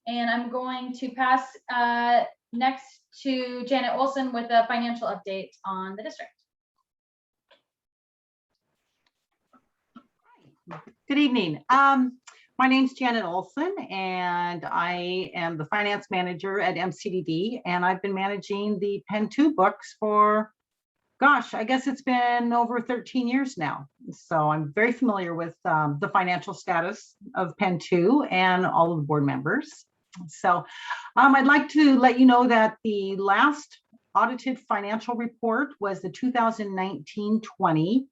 And I'm going to pass next to Janet Olson with a financial update on the district. Good evening. My name's Janet Olson, and I am the finance manager at MCDD, and I've been managing the PEN2 books for, gosh, I guess it's been over 13 years now. So I'm very familiar with the financial status of PEN2 and all of the board members. So I'd like to let you know that the last audited financial report was the 2019-20,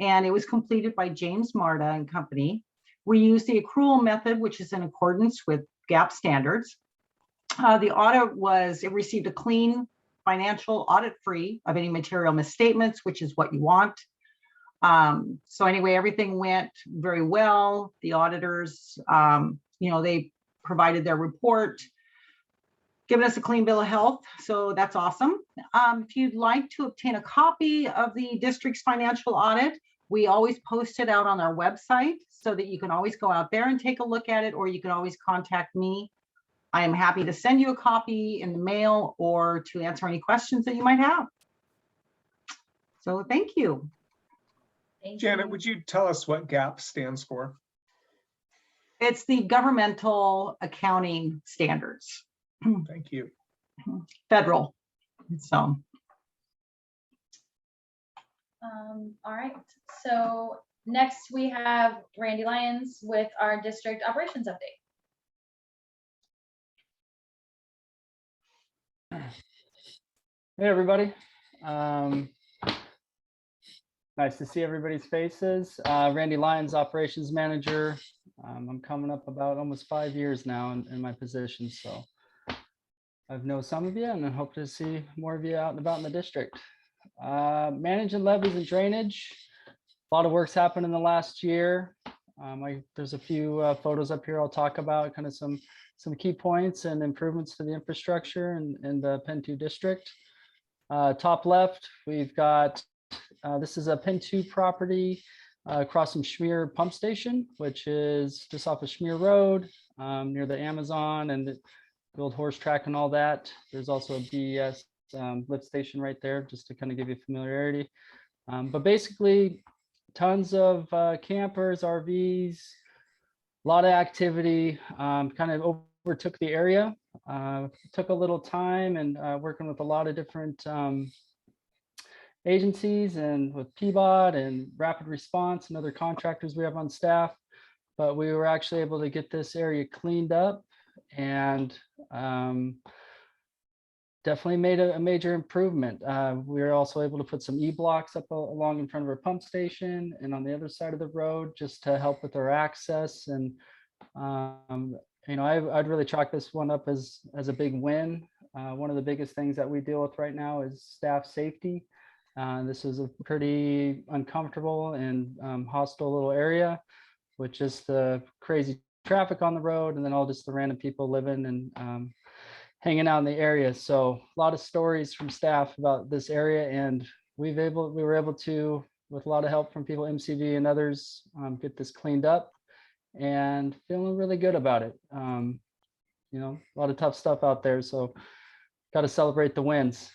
and it was completed by James Marta and Company. We used the accrual method, which is in accordance with GAAP standards. The audit it received a clean financial audit free of any material misstatements, which is what you want. So anyway, everything went very well. The auditors, they provided their report, giving us a clean bill of health. So that's awesome. If you'd like to obtain a copy of the district's financial audit, we always post it out on our website so that you can always go out there and take a look at it, or you can always contact me. I am happy to send you a copy in the mail or to answer any questions that you might have. So thank you. Janet, would you tell us what GAAP stands for? It's the governmental accounting standards. Thank you. Federal. So. All right, so next we have Randy Lyons with our district operations update. Hey everybody, nice to see everybody's faces. Randy Lyons, operations manager. I'm coming up about almost 5 years now in my position, so I've known some of you and I hope to see more of you out and about in the district. Managing levees and drainage. A lot of work's happened in the last year. There's a few photos up here I'll talk about, kind of some key points and improvements to the infrastructure in the PEN2 district. Top left, we've got, this is a PEN2 property across from Schmear Pump Station, which is just off of Schmear Road, near the Amazon and the old horse track and all that. There's also a BES lift station right there, just to kind of give you familiarity. But basically, tons of campers, RVs, a lot of activity, kind of overtook the area. Took a little time and working with a lot of different agencies and with PBOT and Rapid Response and other contractors we have on staff. But we were actually able to get this area cleaned up and definitely made a major improvement. We were also able to put some E-blocks up along in front of our pump station and on the other side of the road, just to help with our access. And I'd really chalk this one up as a big win. One of the biggest things that we deal with right now is staff safety. This is a pretty uncomfortable and hostile little area with just the crazy traffic on the road and then all just the random people living and hanging out in the area. So a lot of stories from staff about this area, and we were able to, with a lot of help from people, MCV and others, get this cleaned up and feeling really good about it. A lot of tough stuff out there, so got to celebrate the wins.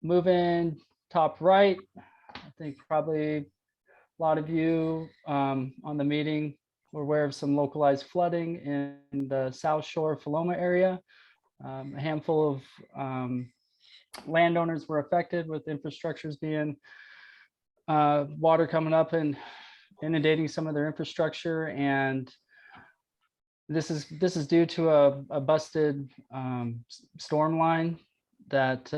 Moving top right, I think probably a lot of you on the meeting were aware of some localized flooding in the South Shore Philoma area. A handful of landowners were affected, with infrastructures being water coming up and inundating some of their infrastructure. And this is due to a busted storm line that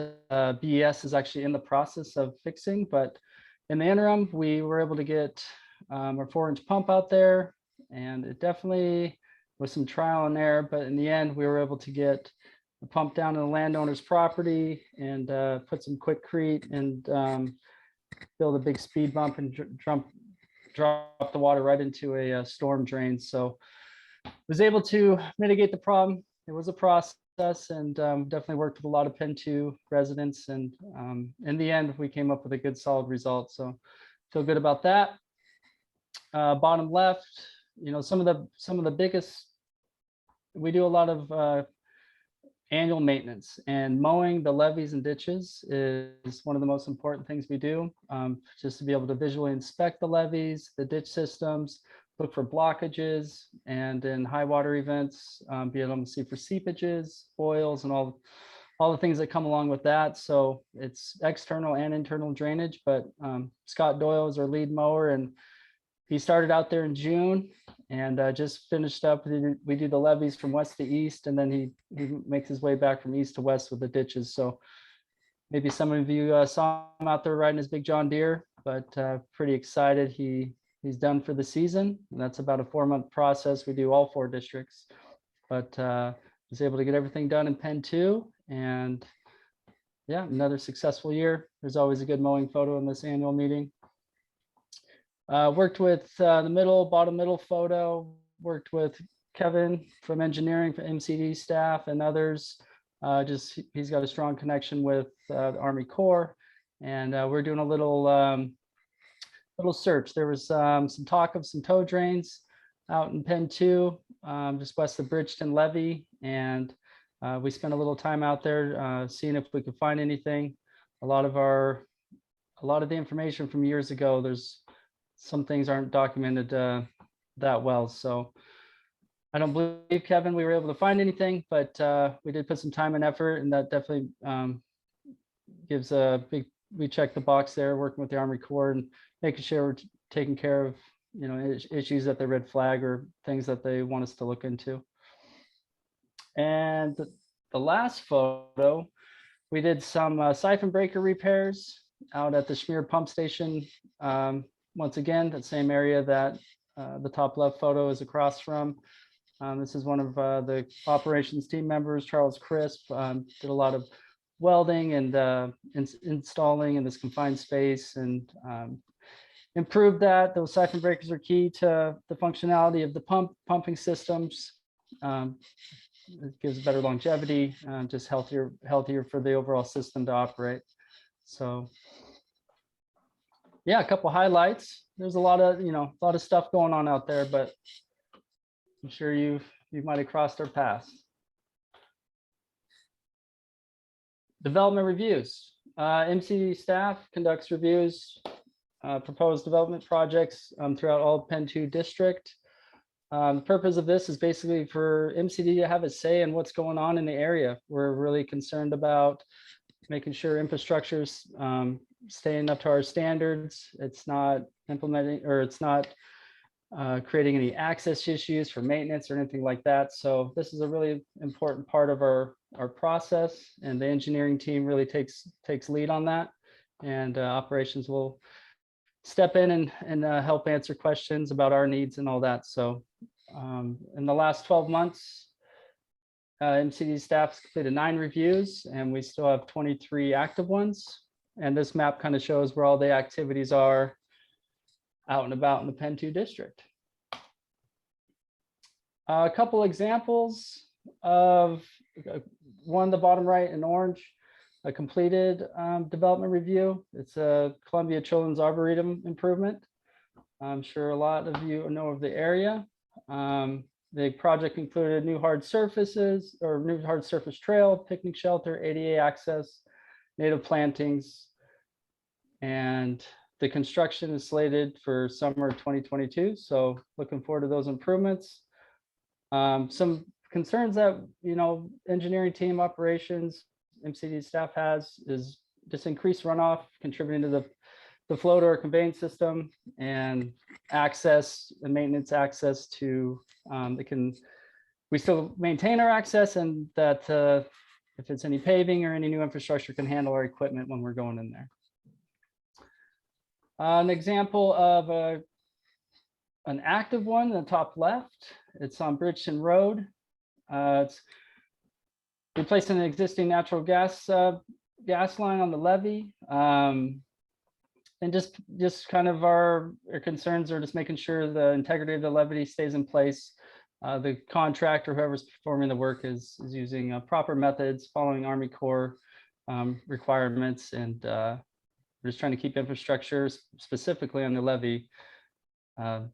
BES is actually in the process of fixing. But in the interim, we were able to get our 4-inch pump out there, and it definitely was some trial and error, but in the end, we were able to get the pump down to the landowner's property and put some quickcrete and build a big speed bump and drop the water right into a storm drain. So was able to mitigate the problem. It was a process, and definitely worked with a lot of PEN2 residents, and in the end, we came up with a good, solid result. So feel good about that. Bottom left, some of the biggest we do a lot of annual maintenance, and mowing the levees and ditches is one of the most important things we do. Just to be able to visually inspect the levees, the ditch systems, look for blockages, and in high water events, be able to see for seepages, oils, and all the things that come along with that. So it's external and internal drainage, but Scott Doyle is our lead mower, and he started out there in June and just finished up. We do the levees from west to east, and then he makes his way back from east to west with the ditches. So maybe some of you saw him out there riding his big John Deere, but pretty excited. He's done for the season, and that's about a 4-month process. We do all 4 districts, but was able to get everything done in PEN2, and yeah, another successful year. There's always a good mowing photo in this annual meeting. Worked with the bottom middle photo, worked with Kevin from engineering, for MCD staff and others. He's got a strong connection with the Army Corps, and we're doing a little search. There was some talk of some tow drains out in PEN2, just west of Bridgeton Levee, and we spent a little time out there seeing if we could find anything. A lot of the information from years ago, there's some things aren't documented that well. So I don't believe, Kevin, we were able to find anything, but we did put some time and effort, and that definitely gives a big, we checked the box there, working with the Army Corps and making sure we're taking care of, issues that they red flag or things that they want us to look into. And the last photo, we did some siphon breaker repairs out at the Schmier pump station. Once again, that same area that the top left photo is across from. This is one of the operations team members, Charles Crisp, did a lot of welding and installing in this confined space, and improved that. Those siphon breakers are key to the functionality of the pumping systems. It gives better longevity, just healthier for the overall system to operate. So yeah, a couple highlights. There's a lot of stuff going on out there, but I'm sure you might have crossed our paths. Development reviews. MCD staff conducts reviews, proposed development projects throughout all PEN2 district. The purpose of this is basically for MCD to have a say in what's going on in the area. We're really concerned about making sure infrastructure's staying up to our standards. It's not implementing, or it's not creating any access issues for maintenance or anything like that. So this is a really important part of our process, and the engineering team really takes lead on that, and operations will step in and help answer questions about our needs and all that. So in the last 12 months, MCD staff's completed 9 reviews, and we still have 23 active ones. And this map kind of shows where all the activities are out and about in the PEN2 district. A couple examples of one, the bottom right in orange, a completed development review. It's a Columbia Children's Arboretum improvement. I'm sure a lot of you know of the area. The project included new hard surface trail, picnic shelter, ADA access, native plantings, and the construction is slated for summer 2022. So looking forward to those improvements. Some concerns that, engineering team operations, MCD staff has is just increased runoff contributing to the flow to our conveyance system, and access and maintenance access to, we still maintain our access, and that if it's any paving or any new infrastructure can handle our equipment when we're going in there. An example of an active one in the top left, it's on Bridgeton Road. It's replacing an existing natural gas line on the levee. And just kind of our concerns are just making sure the integrity of the levee stays in place. The contractor, whoever's performing the work, is using proper methods, following Army Corps requirements, and we're just trying to keep infrastructure, specifically on the levee,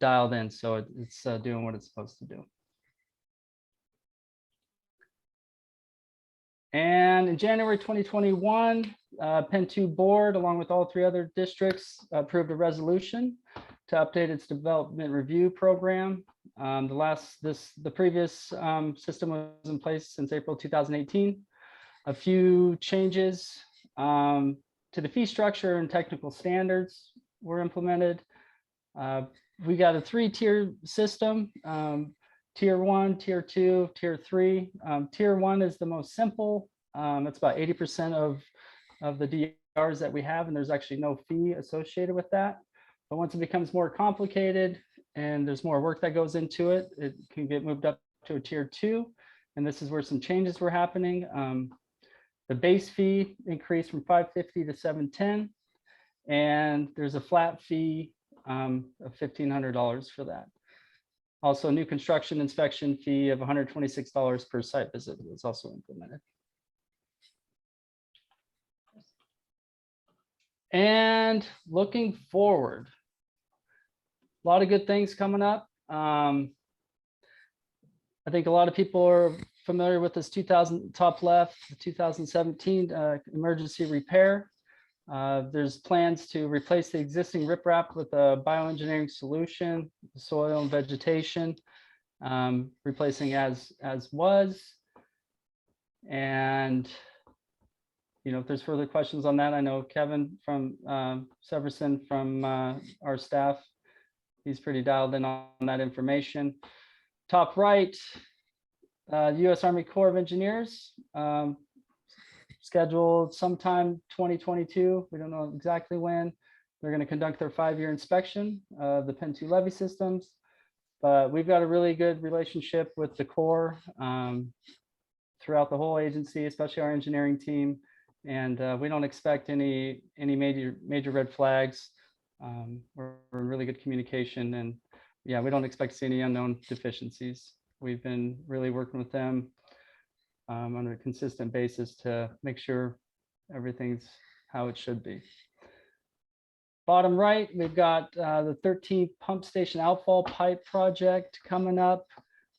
dialed in, so it's doing what it's supposed to do. And in January 2021, PEN2 board, along with all 3 other districts, approved a resolution to update its development review program. The previous system was in place since April 2018. A few changes to the fee structure and technical standards were implemented. We got a 3-tier system. Tier 1, Tier 2, Tier 3. Tier 1 is the most simple. It's about 80% of the DRs that we have, and there's actually no fee associated with that. But once it becomes more complicated and there's more work that goes into it, it can get moved up to a Tier 2. And this is where some changes were happening. The base fee increased from $550 to $710, and there's a flat fee of $1,500 for that. Also, a new construction inspection fee of $126 per site visit was also implemented. And looking forward, a lot of good things coming up. I think a lot of people are familiar with this 2000 top left, 2017 emergency repair. There's plans to replace the existing riprap with a bioengineering solution, soil and vegetation, replacing as was. And if there's further questions on that, I know Kevin from Severson from our staff, he's pretty dialed in on that information. Top right, U.S. Army Corps of Engineers, scheduled sometime 2022. We don't know exactly when. They're going to conduct their 5-year inspection of the PEN2 levee systems. But we've got a really good relationship with the Corps throughout the whole agency, especially our engineering team. And we don't expect any major red flags. We're in really good communication, and yeah, we don't expect to see any unknown deficiencies. We've been really working with them on a consistent basis to make sure everything's how it should be. Bottom right, we've got the 13th pump station outfall pipe project coming up.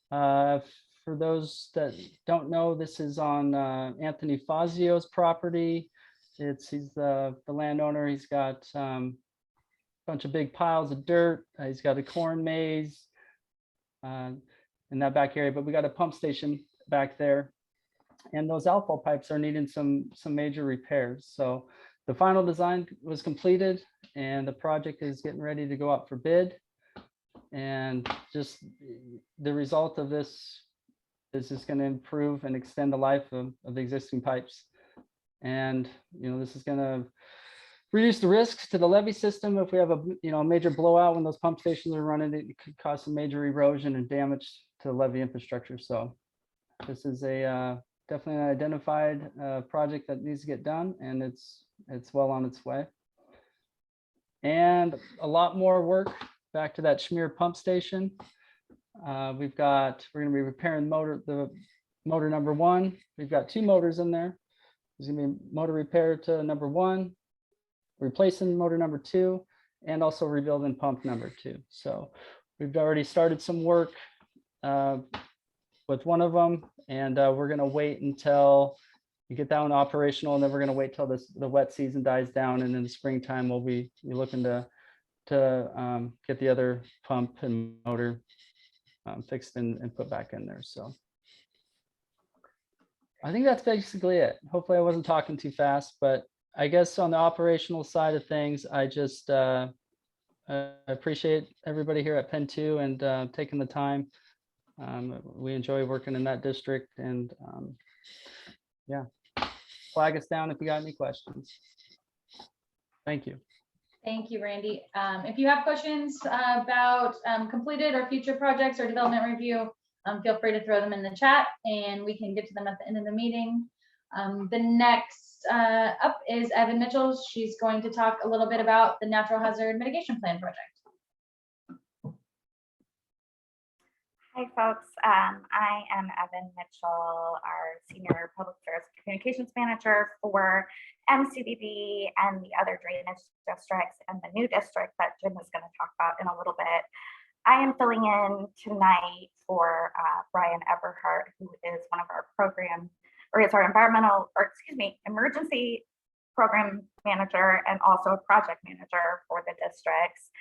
For those that don't know, this is on Anthony Fazio's property. He's the landowner. He's got a bunch of big piles of dirt. He's got a corn maze in that back area, but we got a pump station back there. And those outfall pipes are needing some major repairs. So the final design was completed and the project is getting ready to go out for bid. And just the result of this is just going to improve and extend the life of the existing pipes. And this is going to reduce the risks to the levee system. If we have a major blowout when those pump stations are running, it could cause some major erosion and damage to the levee infrastructure. So this is a definitely an identified project that needs to get done, and it's well on its way. And a lot more work back to that Schmear pump station. We're going to be repairing the motor number 1. We've got 2 motors in there. There's going to be motor repair to number 1, replacing motor number 2, and also rebuilding pump number 2. So we've already started some work with one of them, and we're going to wait until we get that one operational, and then we're going to wait till the wet season dies down, and in the springtime we'll be looking to get the other pump and motor fixed and put back in there. So I think that's basically it. Hopefully I wasn't talking too fast, but I guess on the operational side of things, I just appreciate everybody here at PEN2 and taking the time. We enjoy working in that district, and yeah, flag us down if you got any questions. Thank you. Thank you, Randy. If you have questions about completed or future projects or development review, feel free to throw them in the chat and we can get to them at the end of the meeting. The next up is Evan Mitchell. She's going to talk a little bit about the Natural Hazard Mitigation Plan project. Hi, folks. I am Evan Mitchell, our Senior Public Affairs Communications Manager for MCDD and the other drainage districts and the new district that Jim is going to talk about in a little bit. I am filling in tonight for Brian Eberhardt, who is one of our emergency program manager and also a project manager for the districts,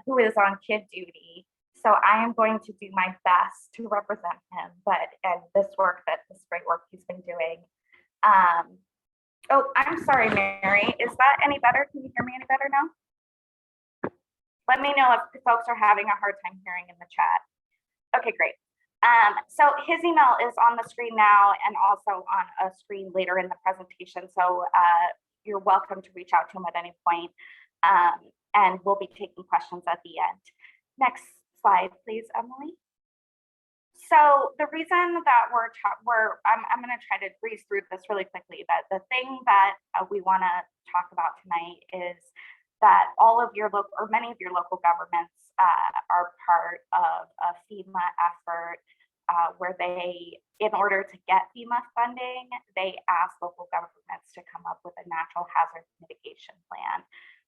who is on kid duty. So I am going to do my best to represent him, and this great work he's been doing. Oh, I'm sorry, Mary. Is that any better? Can you hear me any better now? Let me know if folks are having a hard time hearing in the chat. Okay, great. So his email is on the screen now and also on a screen later in the presentation. So you're welcome to reach out to him at any point, and we'll be taking questions at the end. Next slide, please, Emily. So the reason that I'm going to try to breeze through this really quickly, but the thing that we want to talk about tonight is that all of your local, or many of your local governments are part of a FEMA effort where they, in order to get FEMA funding, they ask local governments to come up with a natural hazard mitigation plan,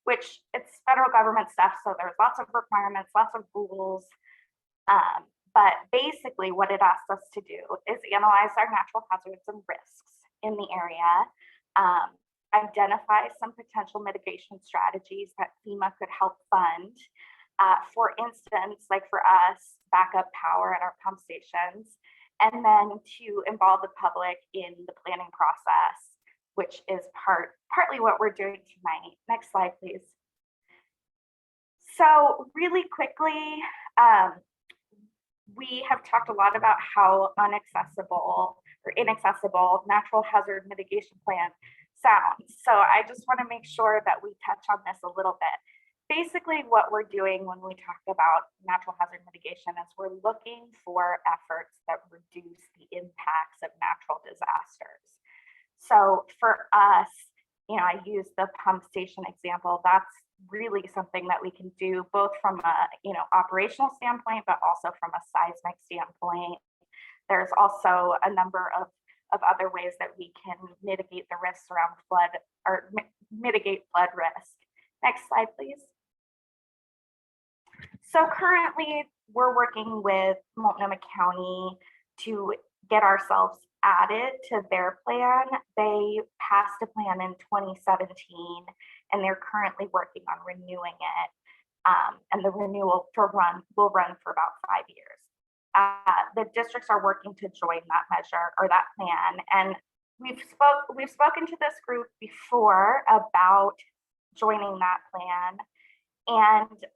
which it's federal government stuff. So there's lots of requirements, lots of rules. But basically what it asks us to do is analyze our natural hazards and risks in the area, identify some potential mitigation strategies that FEMA could help fund. For instance, like for us, backup power at our pump stations, and then to involve the public in the planning process, which is partly what we're doing tonight. Next slide, please. So really quickly, we have talked a lot about how inaccessible natural hazard mitigation plan sounds. So I just want to make sure that we touch on this a little bit. Basically, what we're doing when we talk about natural hazard mitigation is we're looking for efforts that reduce the impacts of natural disasters. So for us, I use the pump station example. That's really something that we can do both from a operational standpoint, but also from a seismic standpoint. There's also a number of other ways that we can mitigate the risks around flood, or mitigate flood risk. Next slide, please. So currently we're working with Multnomah County to get ourselves added to their plan. They passed a plan in 2017 and they're currently working on renewing it. And the renewal will run for about 5 years. The districts are working to join that measure or that plan. And we've spoken to this group before about joining that plan. And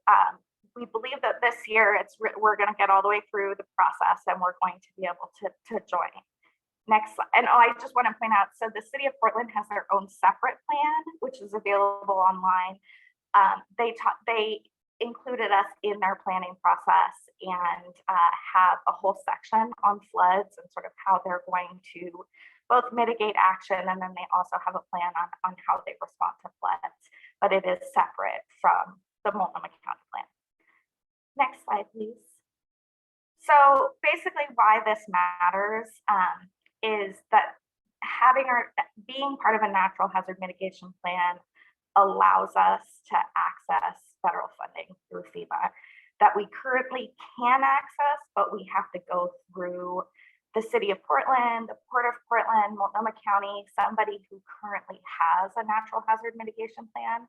we believe that this year we're going to get all the way through the process and we're going to be able to join. Next slide. And I just want to point out, so the city of Portland has their own separate plan, which is available online. They included us in their planning process and have a whole section on floods and sort of how they're going to both mitigate action, and then they also have a plan on how they respond to floods, but it is separate from the Multnomah County plan. Next slide, please. So basically why this matters is that being part of a natural hazard mitigation plan allows us to access federal funding through FEMA that we currently can access, but we have to go through the city of Portland, the Port of Portland, Multnomah County, somebody who currently has a natural hazard mitigation plan.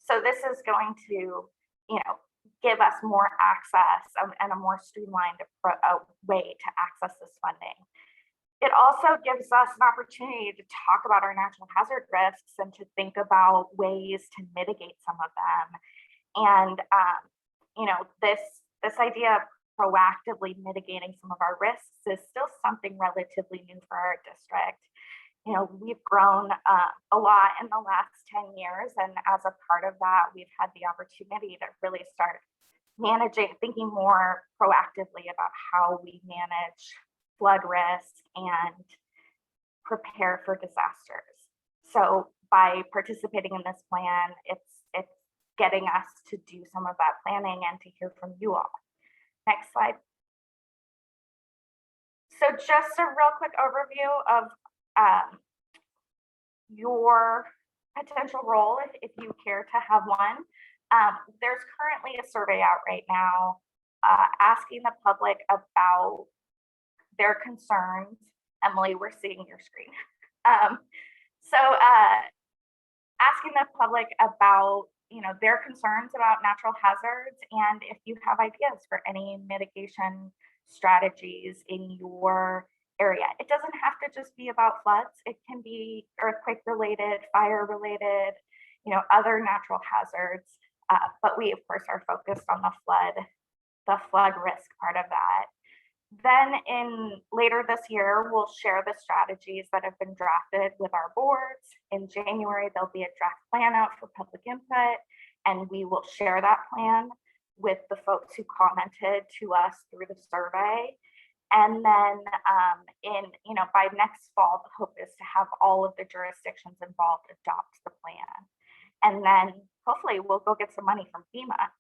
So this is going to, give us more access and a more streamlined way to access this funding. It also gives us an opportunity to talk about our natural hazard risks and to think about ways to mitigate some of them. And, this idea of proactively mitigating some of our risks is still something relatively new for our district. We've grown a lot in the last 10 years. And as a part of that, we've had the opportunity to really start thinking more proactively about how we manage flood risk and prepare for disasters. So by participating in this plan, it's getting us to do some of that planning and to hear from you all. Next slide. So just a real quick overview of your potential role if you care to have one. There's currently a survey out right now asking the public about their concerns Emily, we're seeing your screen. So asking the public about their concerns about natural hazards, and if you have ideas for any mitigation strategies in your area. It doesn't have to just be about floods. It can be earthquake related, fire related, other natural hazards. But we of course are focused on the flood risk part of that. Then later this year, we'll share the strategies that have been drafted with our boards. In January, there'll be a draft plan out for public input, and we will share that plan with the folks who commented to us through the survey. And then by next fall, the hope is to have all of the jurisdictions involved adopt the plan. And then hopefully we'll go get some money from FEMA.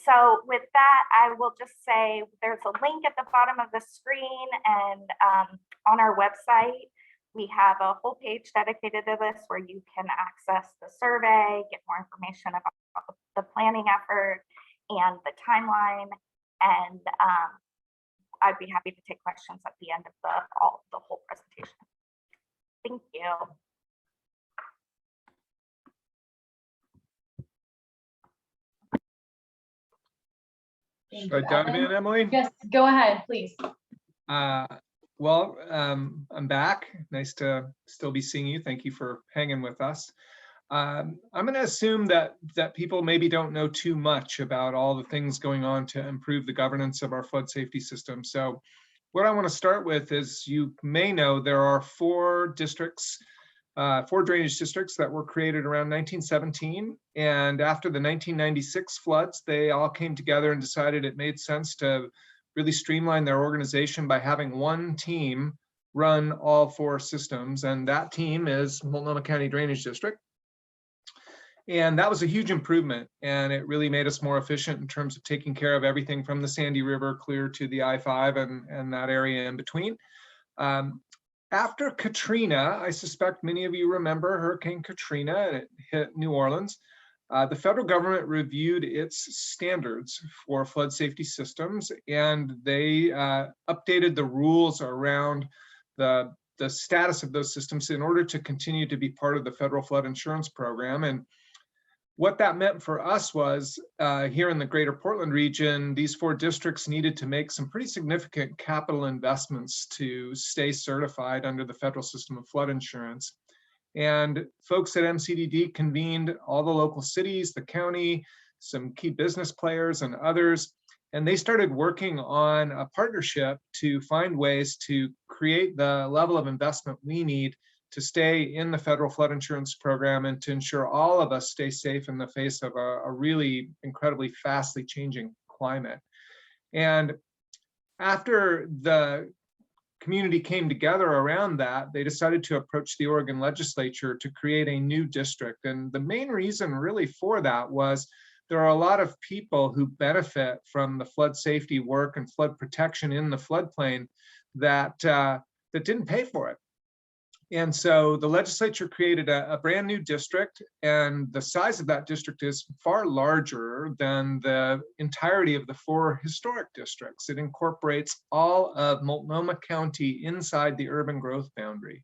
So with that, I will just say there's a link at the bottom of the screen, and on our website, we have a whole page dedicated to this where you can access the survey, get more information about the planning effort and the timeline. And I'd be happy to take questions at the end of the whole presentation. Thank you. Thank Should I you, dive Evan. in, Emily? Yes, go ahead, please. Well, I'm back. Nice to still be seeing you. Thank you for hanging with us. I'm going to assume that people maybe don't know too much about all the things going on to improve the governance of our flood safety system. So what I want to start with is, you may know there are four drainage districts that were created around 1917. And after the 1996 floods, they all came together and decided it made sense to really streamline their organization by having one team run all four systems. And that team is Multnomah County Drainage District. And that was a huge improvement. And it really made us more efficient in terms of taking care of everything from the Sandy River clear to the I-5 and that area in between. After Katrina, I suspect many of you remember Hurricane Katrina, and it hit New Orleans. The federal government reviewed its standards for flood safety systems, and they updated the rules around the status of those systems in order to continue to be part of the federal flood insurance program. And what that meant for us was, here in the greater Portland region, these four districts needed to make some pretty significant capital investments to stay certified under the federal system of flood insurance. And folks at MCDD convened all the local cities, the county, some key business players and others, and they started working on a partnership to find ways to create the level of investment we need to stay in the federal flood insurance program and to ensure all of us stay safe in the face of a really incredibly fastly changing climate. And after the community came together around that, they decided to approach the Oregon legislature to create a new district. And the main reason really for that was there are a lot of people who benefit from the flood safety work and flood protection in the floodplain that didn't pay for it. And so the legislature created a brand new district, and the size of that district is far larger than the entirety of the four historic districts. It incorporates all of Multnomah County inside the urban growth boundary.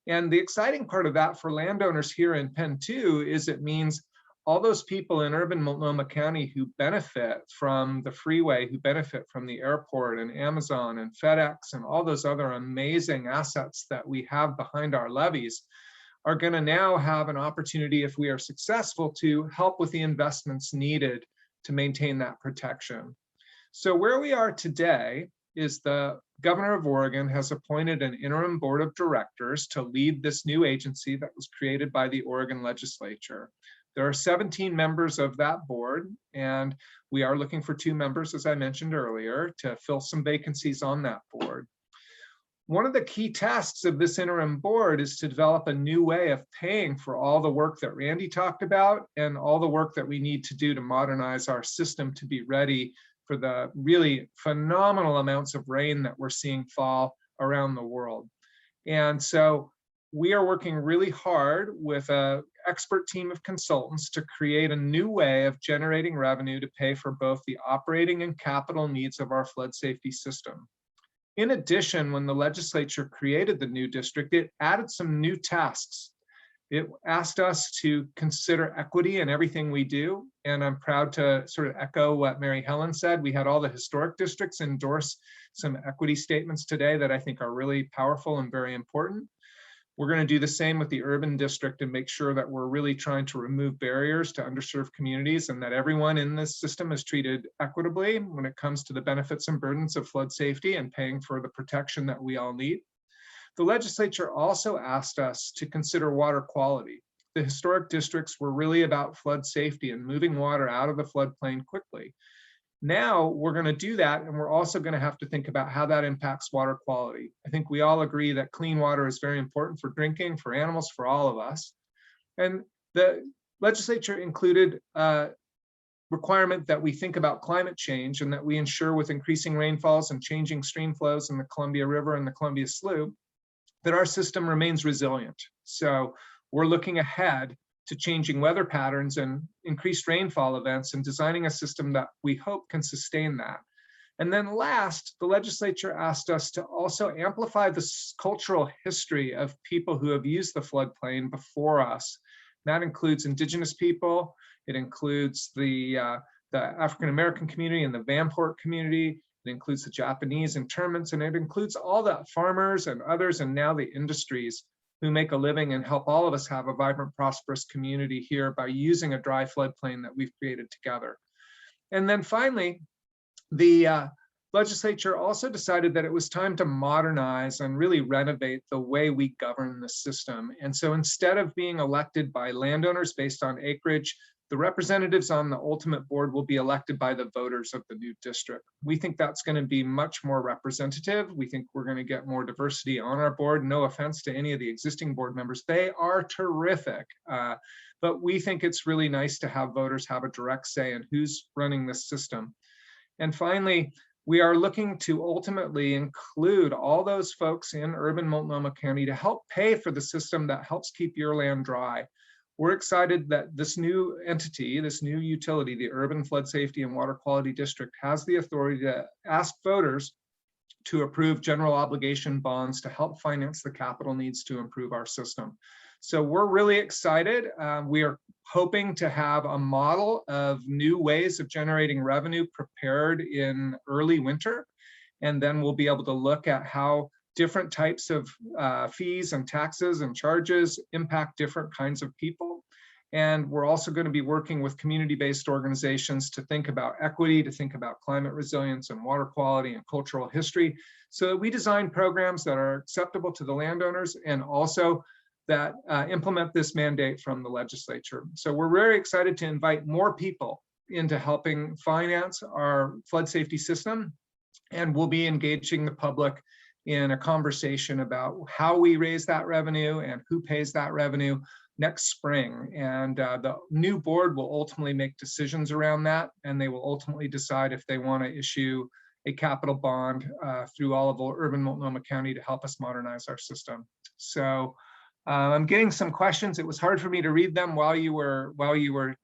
And the exciting part of that for landowners here in PEN2 is it means all those people in urban Multnomah County who benefit from the freeway, who benefit from the airport and Amazon and FedEx and all those other amazing assets that we have behind our levees, are going to now have an opportunity, if we are successful, to help with the investments needed to maintain that protection. So where we are today is the governor of Oregon has appointed an interim board of directors to lead this new agency that was created by the Oregon legislature. There are 17 members of that board, and we are looking for 2 members, as I mentioned earlier, to fill some vacancies on that board. One of the key tasks of this interim board is to develop a new way of paying for all the work that Randy talked about and all the work that we need to do to modernize our system to be ready for the really phenomenal amounts of rain that we're seeing fall around the world. And so we are working really hard with an expert team of consultants to create a new way of generating revenue to pay for both the operating and capital needs of our flood safety system. In addition, when the legislature created the new district, it added some new tasks. It asked us to consider equity in everything we do. And I'm proud to sort of echo what Mary Helen said. We had all the historic districts endorse some equity statements today that I think are really powerful and very important. We're going to do the same with the urban district and make sure that we're really trying to remove barriers to underserved communities and that everyone in this system is treated equitably when it comes to the benefits and burdens of flood safety and paying for the protection that we all need. The legislature also asked us to consider water quality. The historic districts were really about flood safety and moving water out of the floodplain quickly. Now we're going to do that, and we're also going to have to think about how that impacts water quality. I think we all agree that clean water is very important for drinking, for animals, for all of us. And the legislature included a requirement that we think about climate change and that we ensure with increasing rainfalls and changing stream flows in the Columbia River and the Columbia Slough, that our system remains resilient. So we're looking ahead to changing weather patterns and increased rainfall events and designing a system that we hope can sustain that. And then last, the legislature asked us to also amplify the cultural history of people who have used the floodplain before us. That includes Indigenous people, it includes the African-American community and the Vanport community, it includes the Japanese internments, and it includes all the farmers and others and now the industries who make a living and help all of us have a vibrant, prosperous community here by using a dry floodplain that we've created together. And then finally, the legislature also decided that it was time to modernize and really renovate the way we govern the system. And so instead of being elected by landowners based on acreage, the representatives on the ultimate board will be elected by the voters of the new district. We think that's going to be much more representative. We think we're going to get more diversity on our board. No offense to any of the existing board members. They are terrific. But we think it's really nice to have voters have a direct say in who's running this system. And finally, we are looking to ultimately include all those folks in urban Multnomah County to help pay for the system that helps keep your land dry. We're excited that this new entity, this new utility, the Urban Flood Safety and Water Quality District, has the authority to ask voters to approve general obligation bonds to help finance the capital needs to improve our system. So we're really excited. We are hoping to have a model of new ways of generating revenue prepared in early winter. And then we'll be able to look at how different types of fees and taxes and charges impact different kinds of people. And we're also going to be working with community-based organizations to think about equity, to think about climate resilience and water quality and cultural history, so that we design programs that are acceptable to the landowners and also that implement this mandate from the legislature. So we're very excited to invite more people into helping finance our flood safety system. And we'll be engaging the public in a conversation about how we raise that revenue and who pays that revenue next spring. And the new board will ultimately make decisions around that, and they will ultimately decide if they want to issue a capital bond through all of urban Multnomah County to help us modernize our system. So I'm getting some questions. It was hard for me to read them while it was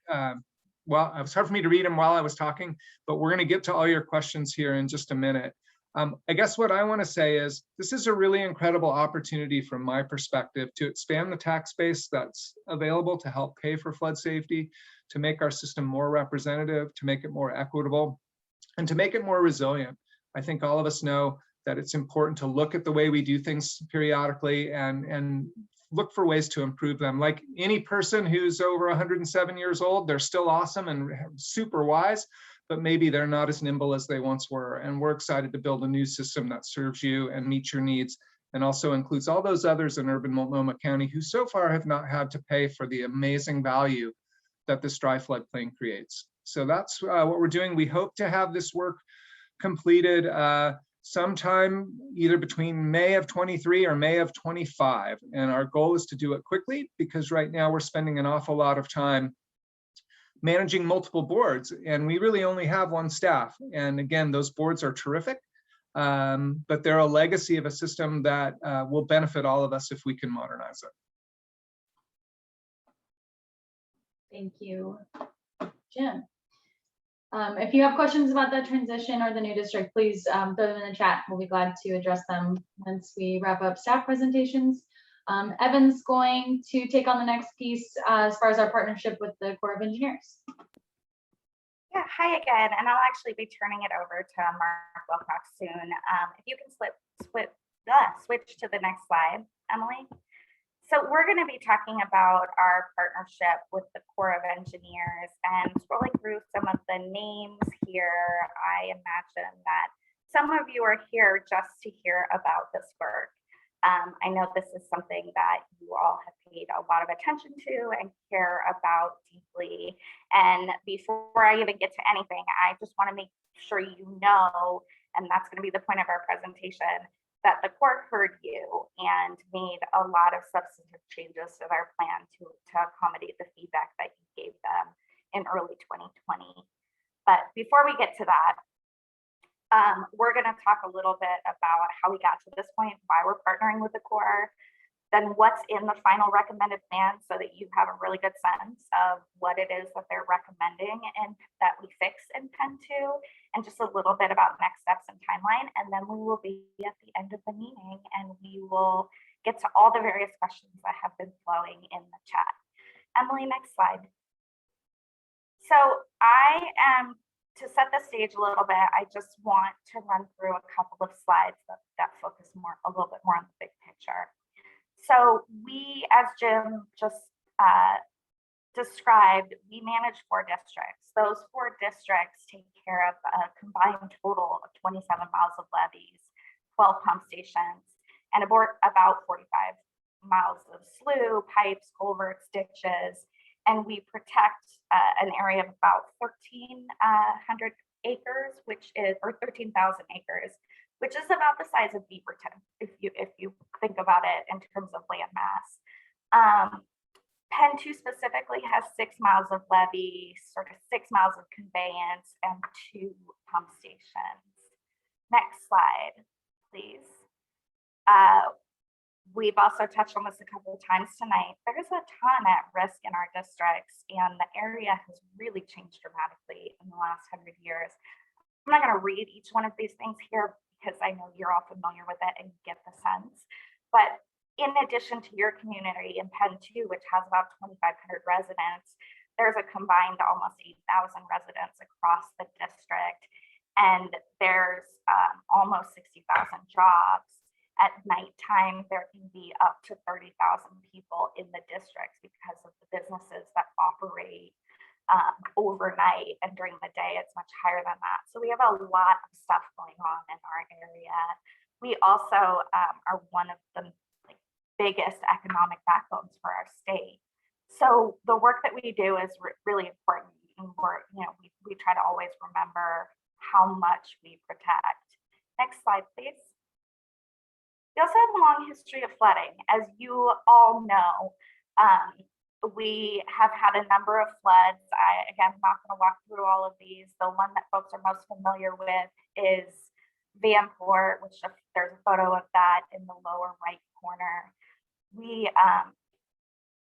hard for me to read them while I was talking, but we're going to get to all your questions here in just a minute. I guess what I want to say is this is a really incredible opportunity from my perspective to expand the tax base that's available to help pay for flood safety, to make our system more representative, to make it more equitable, and to make it more resilient. I think all of us know that it's important to look at the way we do things periodically and look for ways to improve them. Like any person who's over 107 years old, they're still awesome and super wise, but maybe they're not as nimble as they once were. And we're excited to build a new system that serves you and meets your needs, and also includes all those others in urban Multnomah County who so far have not had to pay for the amazing value that this dry floodplain creates. So that's what we're doing. We hope to have this work completed sometime either between May of 23 or May of 25. And our goal is to do it quickly because right now we're spending an awful lot of time managing multiple boards, and we really only have one staff. And again, those boards are terrific, but they're a legacy of a system that will benefit all of us if we can modernize it. Thank you, Jim. If you have questions about that transition or the new district, please throw them in the chat. We'll be glad to address them once we wrap up staff presentations. Evan's going to take on the next piece as far as our partnership with the Corps of Engineers. Yeah, hi again, and I'll actually be turning it over to Mark Wilcox soon. If you can switch to the next slide, Emily. So we're going to be talking about our partnership with the Corps of Engineers, and scrolling through some of the names here, I imagine that some of you are here just to hear about this work. I know this is something that you all have paid a lot of attention to and care about deeply. And before I even get to anything, I just want to make sure you know, and that's going to be the point of our presentation, that the Corps heard you and made a lot of substantive changes to their plan to accommodate the feedback that you gave them in early 2020. But before we get to that, we're going to talk a little bit about how we got to this point, why we're partnering with the Corps, then what's in the final recommended plan so that you have a really good sense of what it is that they're recommending and that we fix in PEN2, and just a little bit about next steps and timeline. And then we will be at the end of the meeting and we will get to all the various questions that have been flowing in the chat. Emily, next slide. So to set the stage a little bit, I just want to run through a couple of slides that focus a little bit more on the big picture. So we, as Jim just described, we manage 4 districts. Those 4 districts take care of a combined total of 27 miles of levees, 12 pump stations, and about 45 miles of slough, pipes, culverts, ditches, and we protect an area of about 1,300 acres, or 13,000 acres, which is about the size of Beaverton, if you think about it in terms of land mass. PEN2 specifically has 6 miles of levee, sort of 6 miles of conveyance, and 2 pump stations. Next slide, please. We've also touched on this a couple of times tonight. There's a ton at risk in our districts, and the area has really changed dramatically in the last 100 years. I'm not going to read each one of these things here because I know you're all familiar with it and get the sense. But in addition to your community in PEN2, which has about 2,500 residents, there's a combined almost 8,000 residents across the district, and there's almost 60,000 jobs. At nighttime, there can be up to 30,000 people in the districts because of the businesses that operate overnight, and during the day, it's much higher than that. So we have a lot of stuff going on in our area. We also are one of the biggest economic backbones for our state. So the work that we do is really important, and we try to always remember how much we protect. Next slide, please. We also have a long history of flooding. As you all know, we have had a number of floods. Again, I'm not going to walk through all of these. The one that folks are most familiar with is Vanport, which there's a photo of that in the lower right corner. We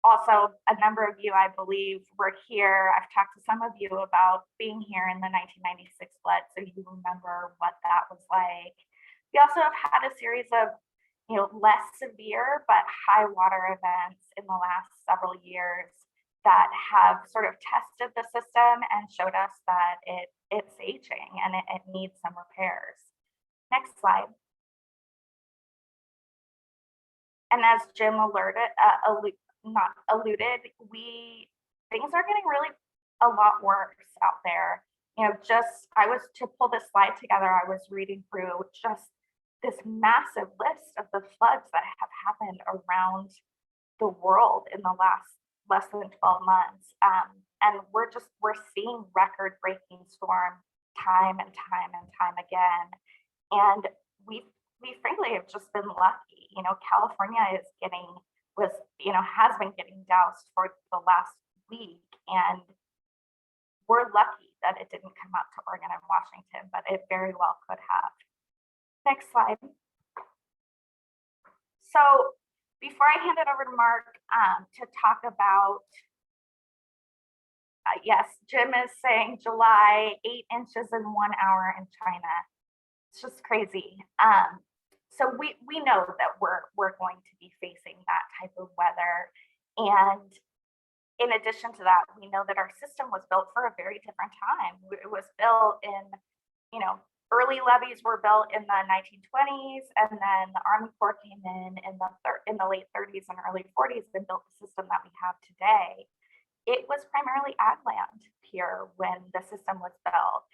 also, a number of you, I believe, were here. I've talked to some of you about being here in the 1996 flood, so you remember what that was like. We also have had a series of less severe but high water events in the last several years that have sort of tested the system and showed us that it's aging and it needs some repairs. Next slide. And as Jim alluded, things are getting really a lot worse out there. To pull this slide together, I was reading through just this massive list of the floods that have happened around the world in the less than 12 months. And we're seeing record-breaking storm time and time again. And we frankly have just been lucky. California has been getting doused for the last week, and we're lucky that it didn't come up to Oregon and Washington, but it very well could have. Next slide. So before I hand it over to Mark to talk about Yes, Jim is saying July, 8 inches in 1 hour in China. It's just crazy. So we know that we're going to be facing that type of weather. And in addition to that, we know that our system was built for a very different time. It was built in, early levees were built in the 1920s, and then the Army Corps came in the late 30s and early 40s and built the system that we have today. It was primarily ag land here when the system was built,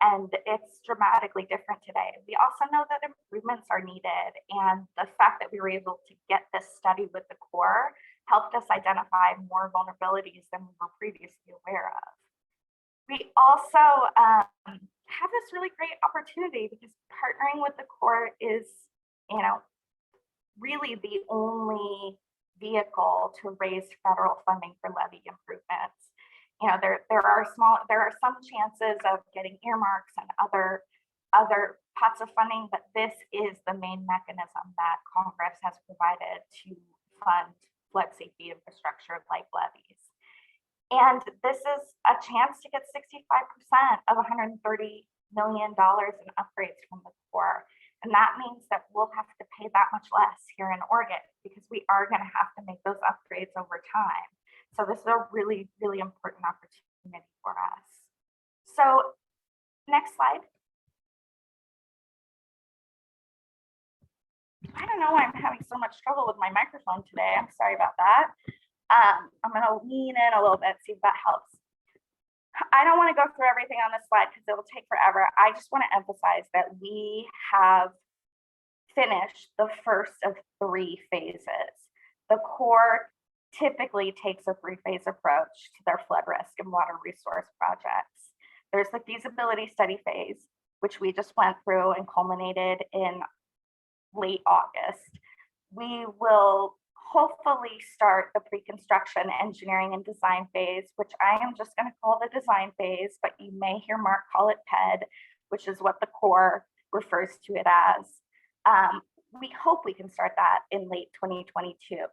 and it's dramatically different today. We also know that improvements are needed, and the fact that we were able to get this study with the Corps helped us identify more vulnerabilities than we were previously aware of. We also have this really great opportunity because partnering with the Corps is, really the only vehicle to raise federal funding for levee improvements. There are some chances of getting earmarks and other pots of funding, but this is the main mechanism that Congress has provided to fund flood safety infrastructure like levees. And this is a chance to get 65% of $130 million in upgrades from the Corps. And that means that we'll have to pay that much less here in Oregon because we are going to have to make those upgrades over time. So this is a really, really important opportunity for us. So next slide. I don't know why I'm having so much trouble with my microphone today. I'm sorry about that. I'm going to lean in a little bit, see if that helps. I don't want to go through everything on this slide because it will take forever. I just want to emphasize that we have finished the first of 3 phases. The Corps typically takes a 3-phase approach to their flood risk and water resource projects. There's the feasibility study phase, which we just went through and culminated in late August. We will hopefully start the pre-construction engineering and design phase, which I am just going to call the design phase, but you may hear Mark call it PED, which is what the Corps refers to it as. We hope we can start that in late 2022.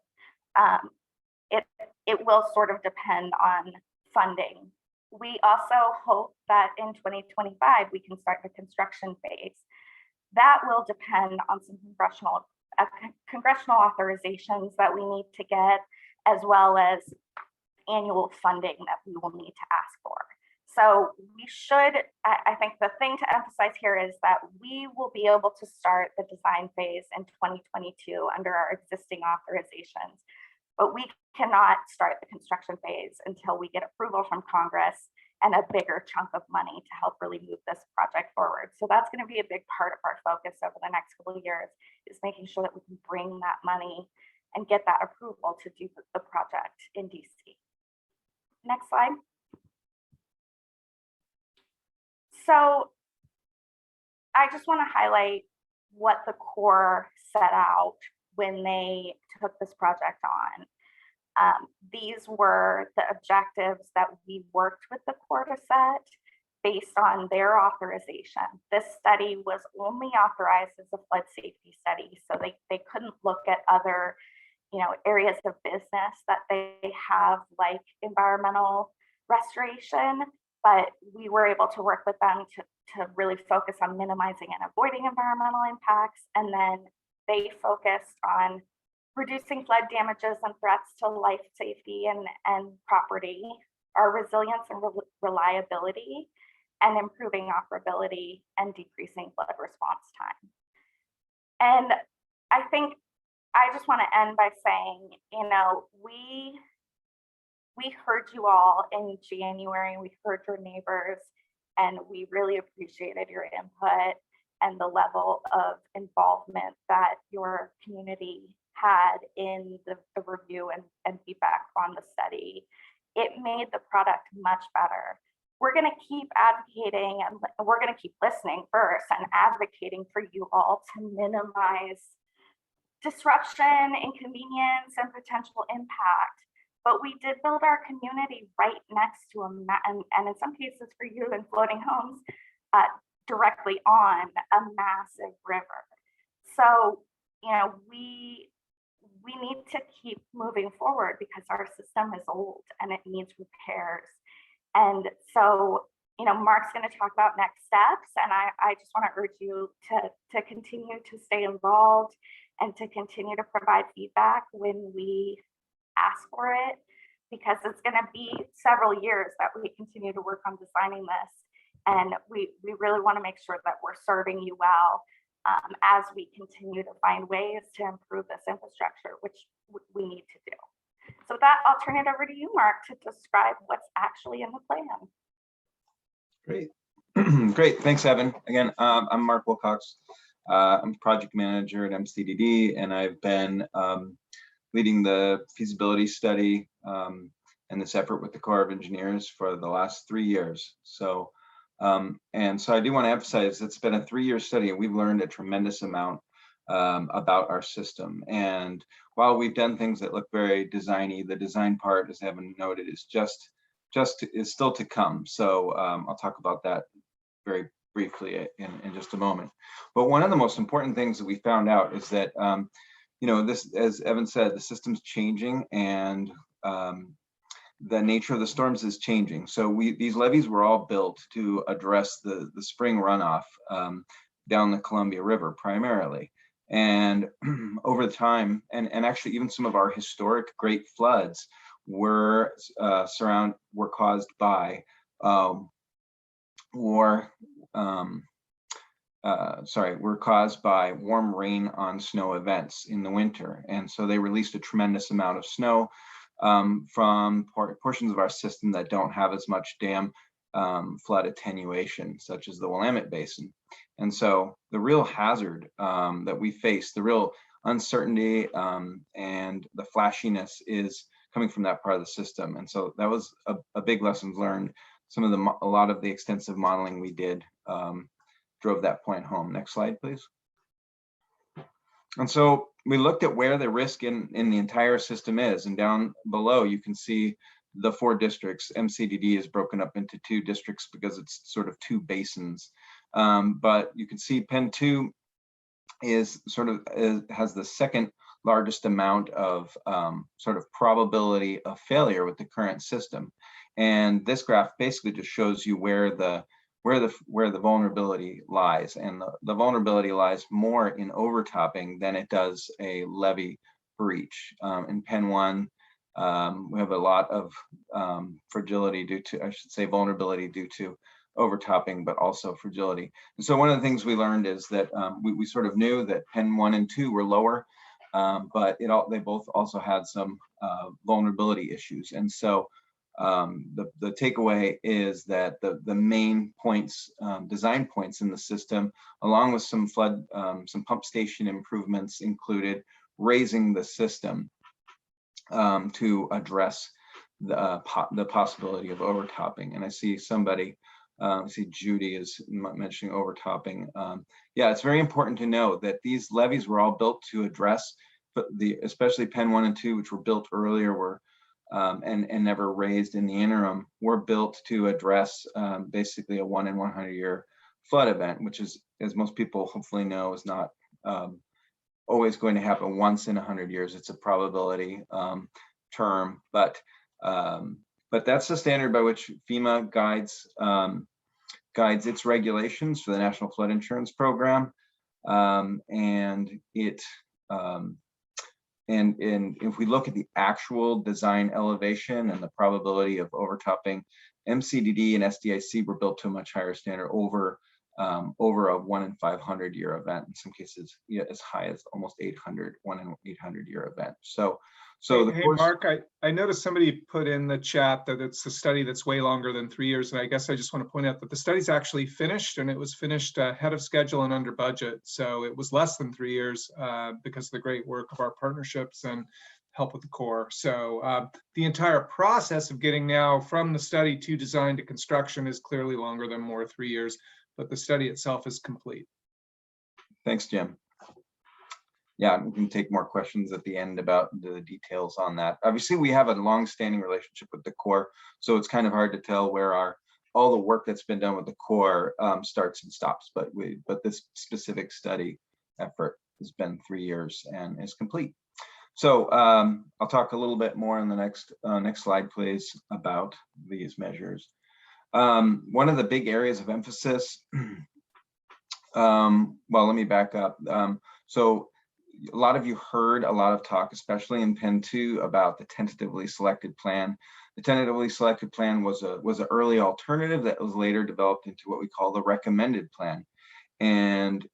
It will sort of depend on funding. We also hope that in 2025, we can start the construction phase. That will depend on some congressional authorizations that we need to get, as well as annual funding that we will need to ask for. So we should, I think the thing to emphasize here is that we will be able to start the design phase in 2022 under our existing authorizations, but we cannot start the construction phase until we get approval from Congress and a bigger chunk of money to help really move this project forward. So that's going to be a big part of our focus over the next couple of years, is making sure that we can bring that money and get that approval to do the project in DC. Next slide. So I just want to highlight what the Corps set out when they took this project on. These were the objectives that we worked with the Corps to set based on their authorization. This study was only authorized as a flood safety study, so they couldn't look at other areas of business that they have, like environmental restoration, but we were able to work with them to really focus on minimizing and avoiding environmental impacts. And then they focused on reducing flood damages and threats to life safety and property, our resilience and reliability, and improving operability and decreasing flood response time. And I think I just want to end by saying, we heard you all in January, we heard your neighbors, and we really appreciated your input and the level of involvement that your community had in the review and feedback on the study. It made the product much better. We're going to keep advocating, and we're going to keep listening first and advocating for you all to minimize disruption, inconvenience, and potential impact. But we did build our community right next to and in some cases for you in floating homes, directly on a massive river. So, we need to keep moving forward because our system is old and it needs repairs. And so, Mark's going to talk about next steps, and I just want to urge you to continue to stay involved and to continue to provide feedback when we ask for it, because it's going to be several years that we continue to work on designing this. And we really want to make sure that we're serving you well as we continue to find ways to improve this infrastructure, which we need to do. So with that, I'll turn it over to you, Mark, to describe what's actually in the plan. Great. Great. Thanks, Evan. Again, I'm Mark Wilcox. I'm project manager at MCDD, and I've been leading the feasibility study and this effort with the Corps of Engineers for the last 3 years. So, and so I do want to emphasize it's been a 3-year study, and we've learned a tremendous amount about our system. And while we've done things that look very designy, the design part, as Evan noted, is is still to come. So I'll talk about that very briefly in just a moment. But one of the most important things that we found out is that this, as Evan said, the system's changing, and the nature of the storms is changing. So these levees were all built to address the spring runoff down the Columbia River primarily. And over the time, and actually even some of our historic great floods were caused by were caused by warm rain on snow events in the winter. And so they released a tremendous amount of snow from portions of our system that don't have as much dam flood attenuation, such as the Willamette Basin. And so the real hazard that we face, the real uncertainty and the flashiness is coming from that part of the system. And so that was a big lesson learned. A lot of the extensive modeling we did drove that point home. Next slide, please. And so we looked at where the risk in the entire system is, and down below you can see the 4 districts. MCDD is broken up into 2 districts because it's sort of 2 basins. But you can see PEN2 is has the second largest amount of sort of probability of failure with the current system. And this graph basically just shows you where the vulnerability lies, and the vulnerability lies more in overtopping than it does a levee breach. In PEN1, we have a lot of fragility vulnerability due to overtopping, but also fragility. And so one of the things we learned is that we sort of knew that PEN1 and 2 were lower, but they both also had some vulnerability issues. And so the takeaway is that the main points, design points in the system, along with some pump station improvements, included raising the system to address the possibility of overtopping. And I see I see Judy is mentioning overtopping. Yeah, it's very important to know that these levees were all built to address, but especially PEN1 and 2, which were built earlier, and never raised in the interim, were built to address basically a 1 in 100 year flood event, which is, as most people hopefully know, is not always going to happen once in 100 years. It's a probability term, but that's the standard by which FEMA guides its regulations for the National Flood Insurance Program, and if we look at the actual design elevation and the probability of overtopping, MCDD and SDIC were built to a much higher standard, over a 1 in 500 year event. In some cases, as high as almost 1 in 800 year event. Hey, Mark, I noticed somebody put in the chat that it's a study that's way longer than 3 years. And I guess I just want to point out that the study's actually finished, and it was finished ahead of schedule and under budget. So it was less than 3 years because of the great work of our partnerships and help with the Corps. So the entire process of getting now from the study to design to construction is clearly longer than 3 years, but the study itself is complete. Thanks, Jim. Yeah, we can take more questions at the end about the details on that. Obviously, we have a long-standing relationship with the Corps, so it's kind of hard to tell where all the work that's been done with the Corps starts and stops. But this specific study effort has been 3 years and is complete. So I'll talk a little bit more in the next slide, please, about these measures. One of the big areas of emphasis, well, let me back up. So a lot of you heard a lot of talk, especially in PEN2, about the tentatively selected plan. The tentatively selected plan was an early alternative that was later developed into what we call the recommended plan. And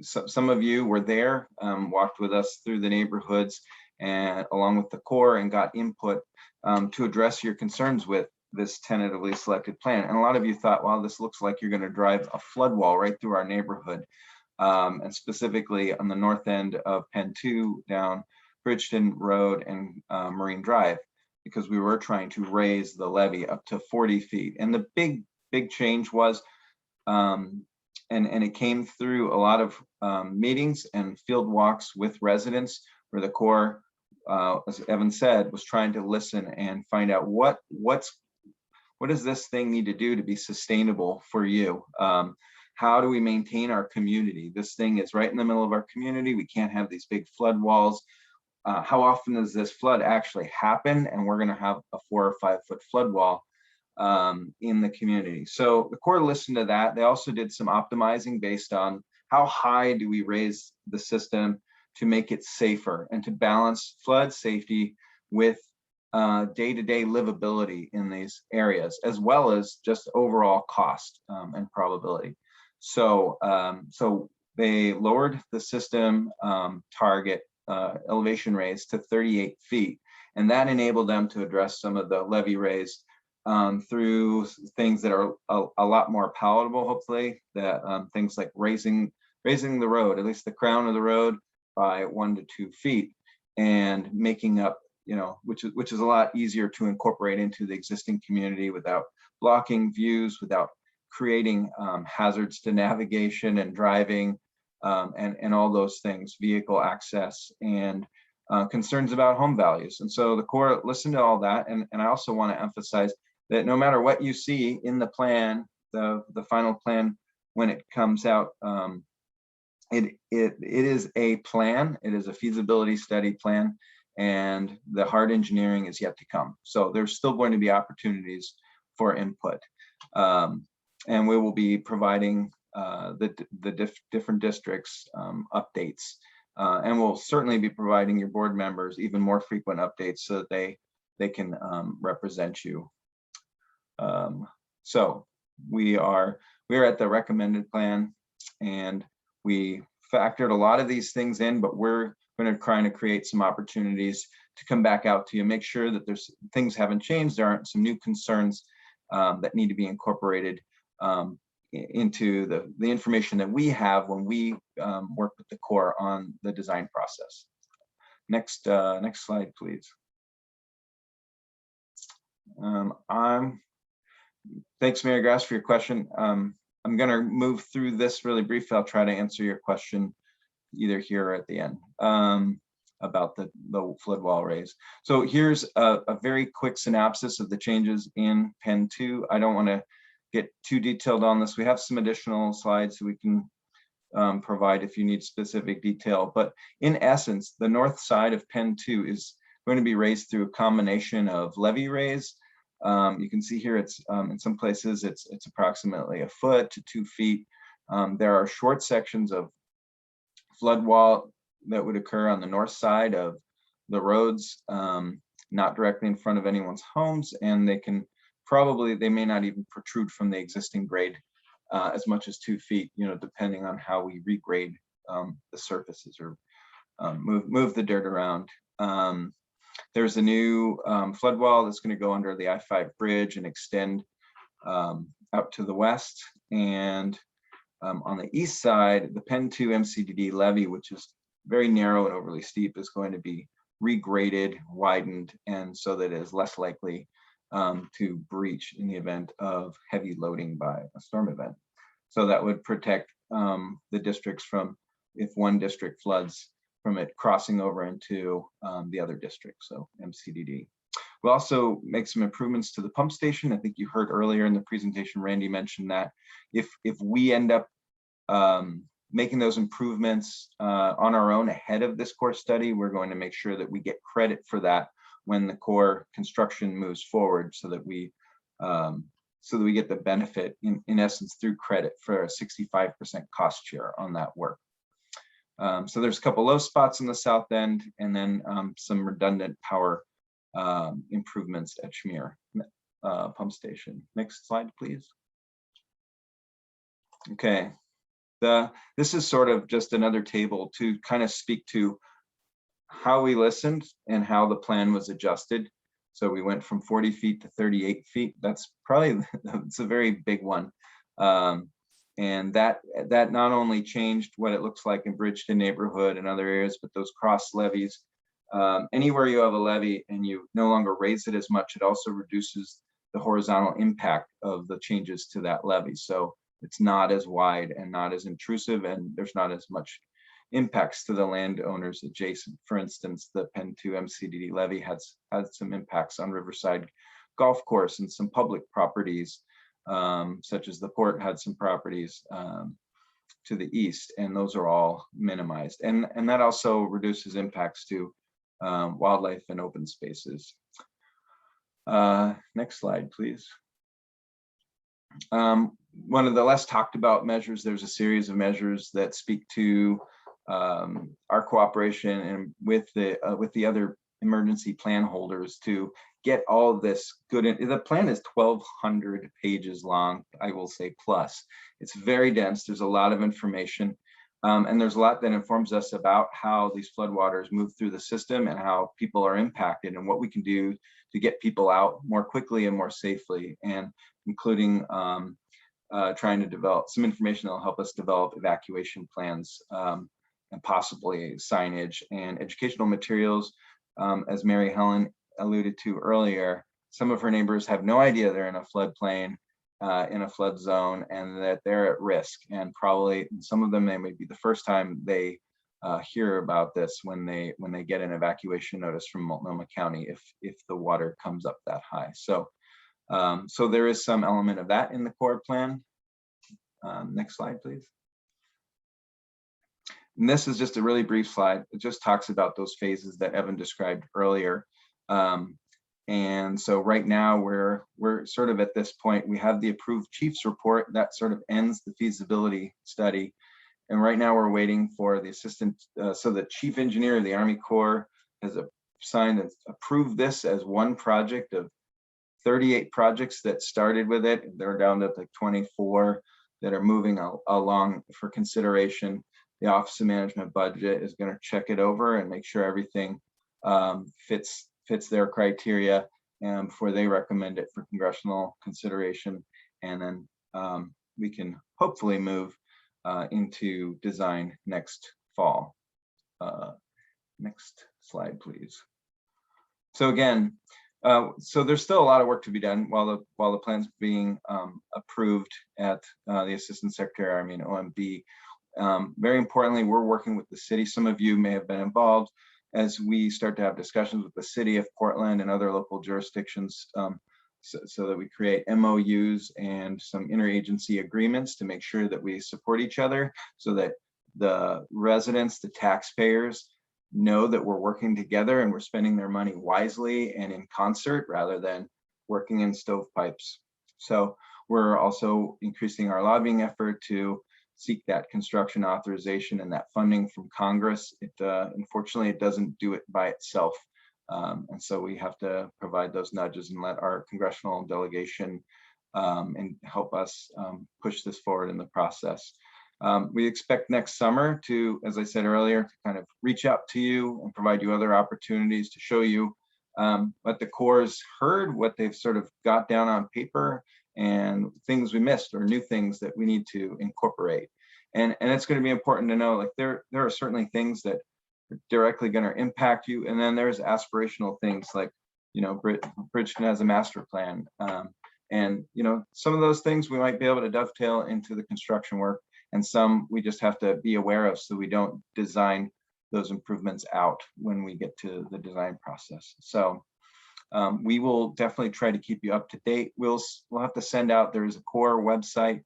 some of you were there, walked with us through the neighborhoods and along with the Corps and got input to address your concerns with this tentatively selected plan. And a lot of you thought, wow, this looks like you're going to drive a flood wall right through our neighborhood. And specifically on the north end of PEN2 down Bridgeton Road and Marine Drive, because we were trying to raise the levee up to 40 feet. And the big change was, and it came through a lot of meetings and field walks with residents where the Corps, as Evan said, was trying to listen and find out what does this thing need to do to be sustainable for you? How do we maintain our community? This thing is right in the middle of our community. We can't have these big flood walls. How often does this flood actually happen? And we're going to have a 4 or 5 foot flood wall in the community. So the Corps listened to that. They also did some optimizing based on how high do we raise the system to make it safer and to balance flood safety with day-to-day livability in these areas, as well as just overall cost and probability. So, so they lowered the system target elevation raise to 38 feet, and that enabled them to address some of the levee raise through things that are a lot more palatable, hopefully, that things like raising the road, at least the crown of the road, by 1 to 2 feet, and making up, which is a lot easier to incorporate into the existing community without blocking views, without creating hazards to navigation and driving, and all those things, vehicle access, and concerns about home values. And so the Corps listened to all that, and I also want to emphasize that no matter what you see in the plan, the final plan when it comes out, it is a plan. It is a feasibility study plan, and the hard engineering is yet to come. So there's still going to be opportunities for input, and we will be providing the different districts updates, and we'll certainly be providing your board members even more frequent updates so that they can represent you. So we are at the recommended plan, and we factored a lot of these things in, but we're going to try to create some opportunities to come back out to you, make sure that there's things haven't changed, there aren't some new concerns that need to be incorporated into the information that we have when we work with the Corps on the design process. Next slide, please. Thanks, Mary Grass, for your question. I'm going to move through this really briefly. I'll try to answer your question either here or at the end about the flood wall raise. So here's a very quick synopsis of the changes in PEN2. I don't want to get too detailed on this. We have some additional slides so we can provide if you need specific detail. But in essence, the north side of PEN2 is going to be raised through a combination of levee raise. You can see here it's in some places it's approximately 1 foot to 2 feet. There are short sections of flood wall that would occur on the north side of the roads, not directly in front of anyone's homes, and they may not even protrude from the existing grade as much as 2 feet, depending on how we regrade the surfaces or move the dirt around. There's a new flood wall that's going to go under the I-5 bridge and extend out to the west. And on the east side, the PEN2 MCDD levee, which is very narrow and overly steep, is going to be regraded, widened, and so that it is less likely to breach in the event of heavy loading by a storm event. So that would protect the districts from, if one district floods, from it crossing over into the other district, so MCDD. We'll also make some improvements to the pump station. I think you heard earlier in the presentation, Randy mentioned that if we end up making those improvements on our own ahead of this Corps study, we're going to make sure that we get credit for that when the Corps construction moves forward, so that we so that we get the benefit in essence through credit for a 65% cost share on that work. So there's a couple low spots in the south end, and then some redundant power improvements at Schmear pump station. Next slide, please. Okay, this is sort of just another table to kind of speak to how we listened and how the plan was adjusted. So we went from 40 feet to 38 feet. That's probably, it's a very big one. And that not only changed what it looks like in Bridgeton neighborhood and other areas, but those cross levees. Anywhere you have a levee and you no longer raise it as much, it also reduces the horizontal impact of the changes to that levee. So it's not as wide and not as intrusive, and there's not as much impacts to the landowners adjacent. For instance, the PEN2 MCDD levee had some impacts on Riverside Golf Course and some public properties, such as the port had some properties to the east, and those are all minimized. And that also reduces impacts to wildlife and open spaces. Next slide, please. One of the less talked about measures, there's a series of measures that speak to our cooperation and with the other emergency plan holders to get all of this good. The plan is 1,200 pages long, I will say plus. It's very dense. There's a lot of information. And there's a lot that informs us about how these floodwaters move through the system and how people are impacted and what we can do to get people out more quickly and more safely, and including trying to develop some information that will help us develop evacuation plans and possibly signage and educational materials. As Mary Helen alluded to earlier, some of her neighbors have no idea they're in a floodplain, in a flood zone, and that they're at risk. And probably some of them, they may be the first time they hear about this when they get an evacuation notice from Multnomah County if the water comes up that high. So so there is some element of that in the core plan. Next slide, please. And this is just a really brief slide. It just talks about those phases that Evan described earlier. And so right now we're sort of at this point, we have the approved chief's report that sort of ends the feasibility study. And right now we're waiting for the assistant. So the chief engineer of the Army Corps has signed and approved this as one project of 38 projects that started with it. They're down to like 24 that are moving along for consideration. The Office of Management Budget is going to check it over and make sure everything fits their criteria, and before they recommend it for congressional consideration. And then we can hopefully move into design next fall. Next slide, please. So again, so there's still a lot of work to be done while the plan's being approved at the Assistant Secretary of Army and OMB. Very importantly, we're working with the city. Some of you may have been involved as we start to have discussions with the city of Portland and other local jurisdictions, so that we create MOUs and some interagency agreements to make sure that we support each other, so that the residents, the taxpayers, know that we're working together and we're spending their money wisely and in concert rather than working in stovepipes. So we're also increasing our lobbying effort to seek that construction authorization and that funding from Congress. Unfortunately, it doesn't do it by itself. And so we have to provide those nudges and let our congressional delegation and help us push this forward in the process. We expect next summer to, as I said earlier, to kind of reach out to you and provide you other opportunities to show you what the Corps heard, what they've sort of got down on paper, and things we missed or new things that we need to incorporate. And it's going to be important to know, like there are certainly things that are directly going to impact you, and then there's aspirational things like, you know, Bridgeton has a master plan, and you know, some of those things we might be able to dovetail into the construction work, and some we just have to be aware of so we don't design those improvements out when we get to the design process. So we will definitely try to keep you up to date. We'll have to send out, there is a Corps website,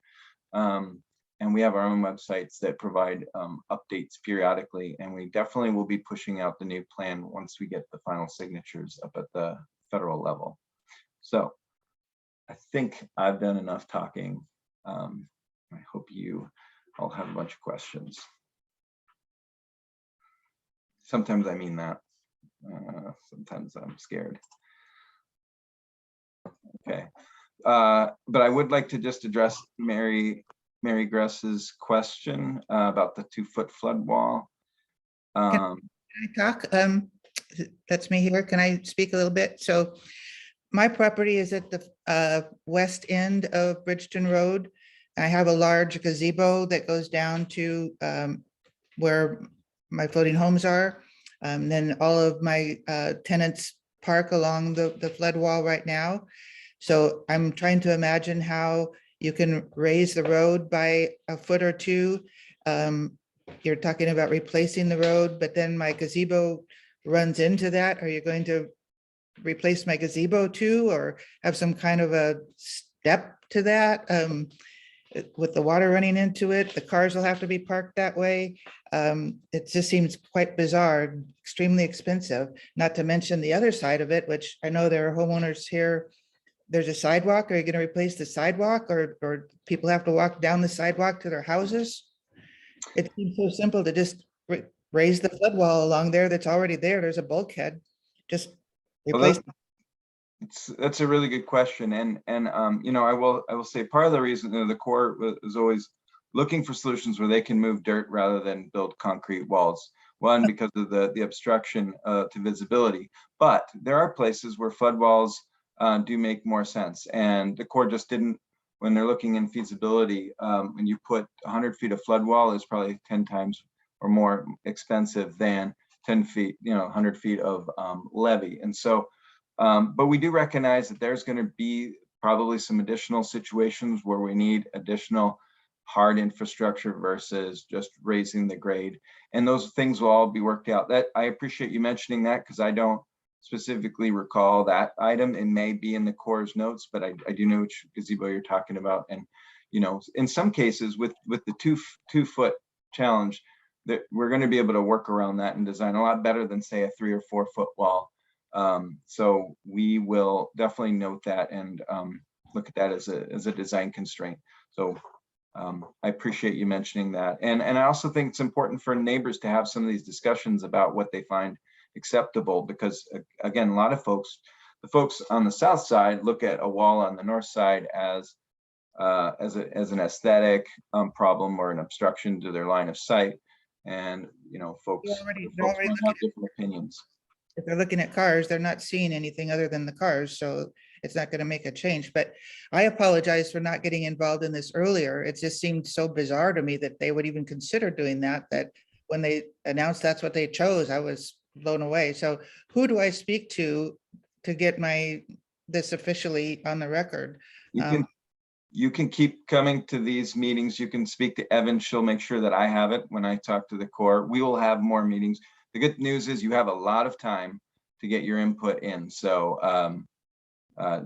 and we have our own websites that provide updates periodically, and we definitely will be pushing out the new plan once we get the final signatures up at the federal level. So I think I've done enough talking. I hope you all have a bunch of questions. Sometimes I mean that. Sometimes I'm scared. Okay. But I would like to just address Mary Gress's question about the 2-foot flood wall. Can I talk? That's me here. Can I speak a little bit? So my property is at the west end of Bridgeton Road. I have a large gazebo that goes down to where my floating homes are. Then all of my tenants park along the flood wall right now. So I'm trying to imagine how you can raise the road by a foot or two. You're talking about replacing the road, but then my gazebo runs into that. Are you going to replace my gazebo too, or have some kind of a step to that? With the water running into it, the cars will have to be parked that way. It just seems quite bizarre, extremely expensive, not to mention the other side of it, which I know there are homeowners here. There's a sidewalk. Are you going to replace the sidewalk, or people have to walk down the sidewalk to their houses? It seems so simple to just raise the flood wall along there that's already there. There's a bulkhead. Just replace. That's a really good question, and you know, I will say part of the reason the Corps is always looking for solutions where they can move dirt rather than build concrete walls. One, because of the obstruction to visibility, but there are places where flood walls do make more sense, and the Corps just didn't. When they're looking in feasibility, when you put 100 feet of flood wall is probably 10 times or more expensive than 10 feet, 100 feet of levee, and so. But we do recognize that there's going to be probably some additional situations where we need additional hard infrastructure versus just raising the grade. And those things will all be worked out. That I appreciate you mentioning that, because I don't specifically recall that item. It may be in the Corps' notes, but I do know which gazebo you're talking about. And, in some cases with the 2-foot challenge, that we're going to be able to work around that and design a lot better than, say, a 3 or 4 foot wall. So we will definitely note that and look at that as a design constraint. So I appreciate you mentioning that. And I also think it's important for neighbors to have some of these discussions about what they find acceptable, because again, a lot of folks, the folks on the south side look at a wall on the north side as an aesthetic problem or an obstruction to their line of sight. And folks have different opinions. If they're looking at cars, they're not seeing anything other than the cars, so it's not going to make a change. But I apologize for not getting involved in this earlier. It just seemed so bizarre to me that they would even consider doing that, that when they announced that's what they chose, I was blown away. So who do I speak to get this officially on the record? You can keep coming to these meetings. You can speak to Evan. She'll make sure that I have it when I talk to the Corps. We will have more meetings. The good news is you have a lot of time to get your input in. So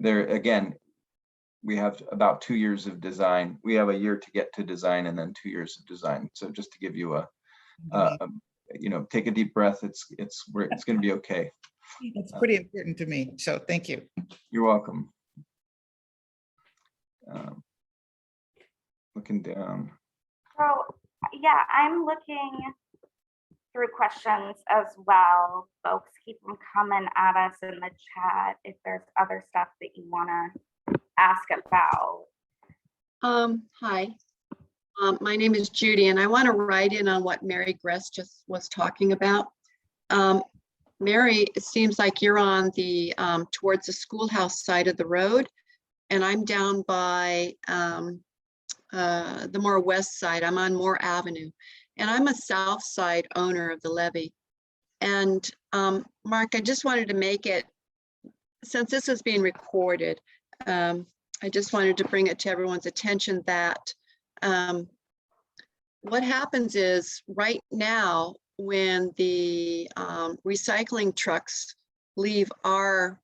there again, we have about 2 years of design. We have a year to get to design and then 2 years of design. So just to give you take a deep breath. It's going to be okay. It's pretty important to me. So thank you. You're welcome. Looking down. So yeah, I'm looking through questions as well. Folks, keep them coming at us in the chat if there's other stuff that you want to ask about. Hi, my name is Judy, and I want to write in on what Mary Gress just was talking about. Mary, it seems like you're on the towards the schoolhouse side of the road, and I'm down by the more west side. I'm on Moore Avenue. And I'm a south side owner of the levee. And Mark, I just wanted to make it, since this is being recorded, I just wanted to bring it to everyone's attention that what happens is right now, when the recycling trucks leave our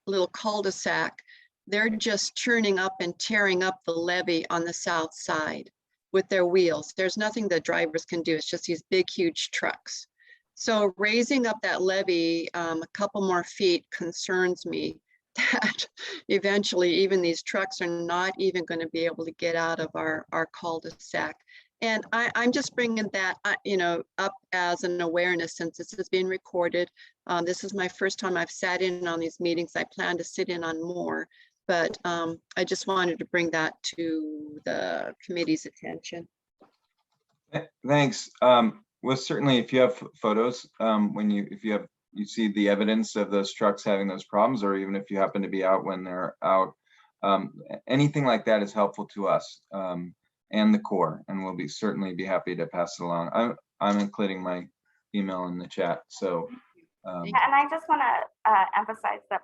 little cul-de-sac, they're just churning up and tearing up the levee on the south side with their wheels. There's nothing the drivers can do. It's just these big, huge trucks. So raising up that levee a couple more feet concerns me that eventually even these trucks are not even going to be able to get out of our cul-de-sac. And I'm just bringing that, up as an awareness since this is being recorded. This is my first time I've sat in on these meetings. I plan to sit in on more, but I just wanted to bring that to the committee's attention. Thanks. Well, certainly if you have photos, if you see the evidence of those trucks having those problems, or even if you happen to be out when they're out, anything like that is helpful to us and the Corps, and we'll certainly be happy to pass it along. I'm including my email in the chat. So, and I just want to emphasize that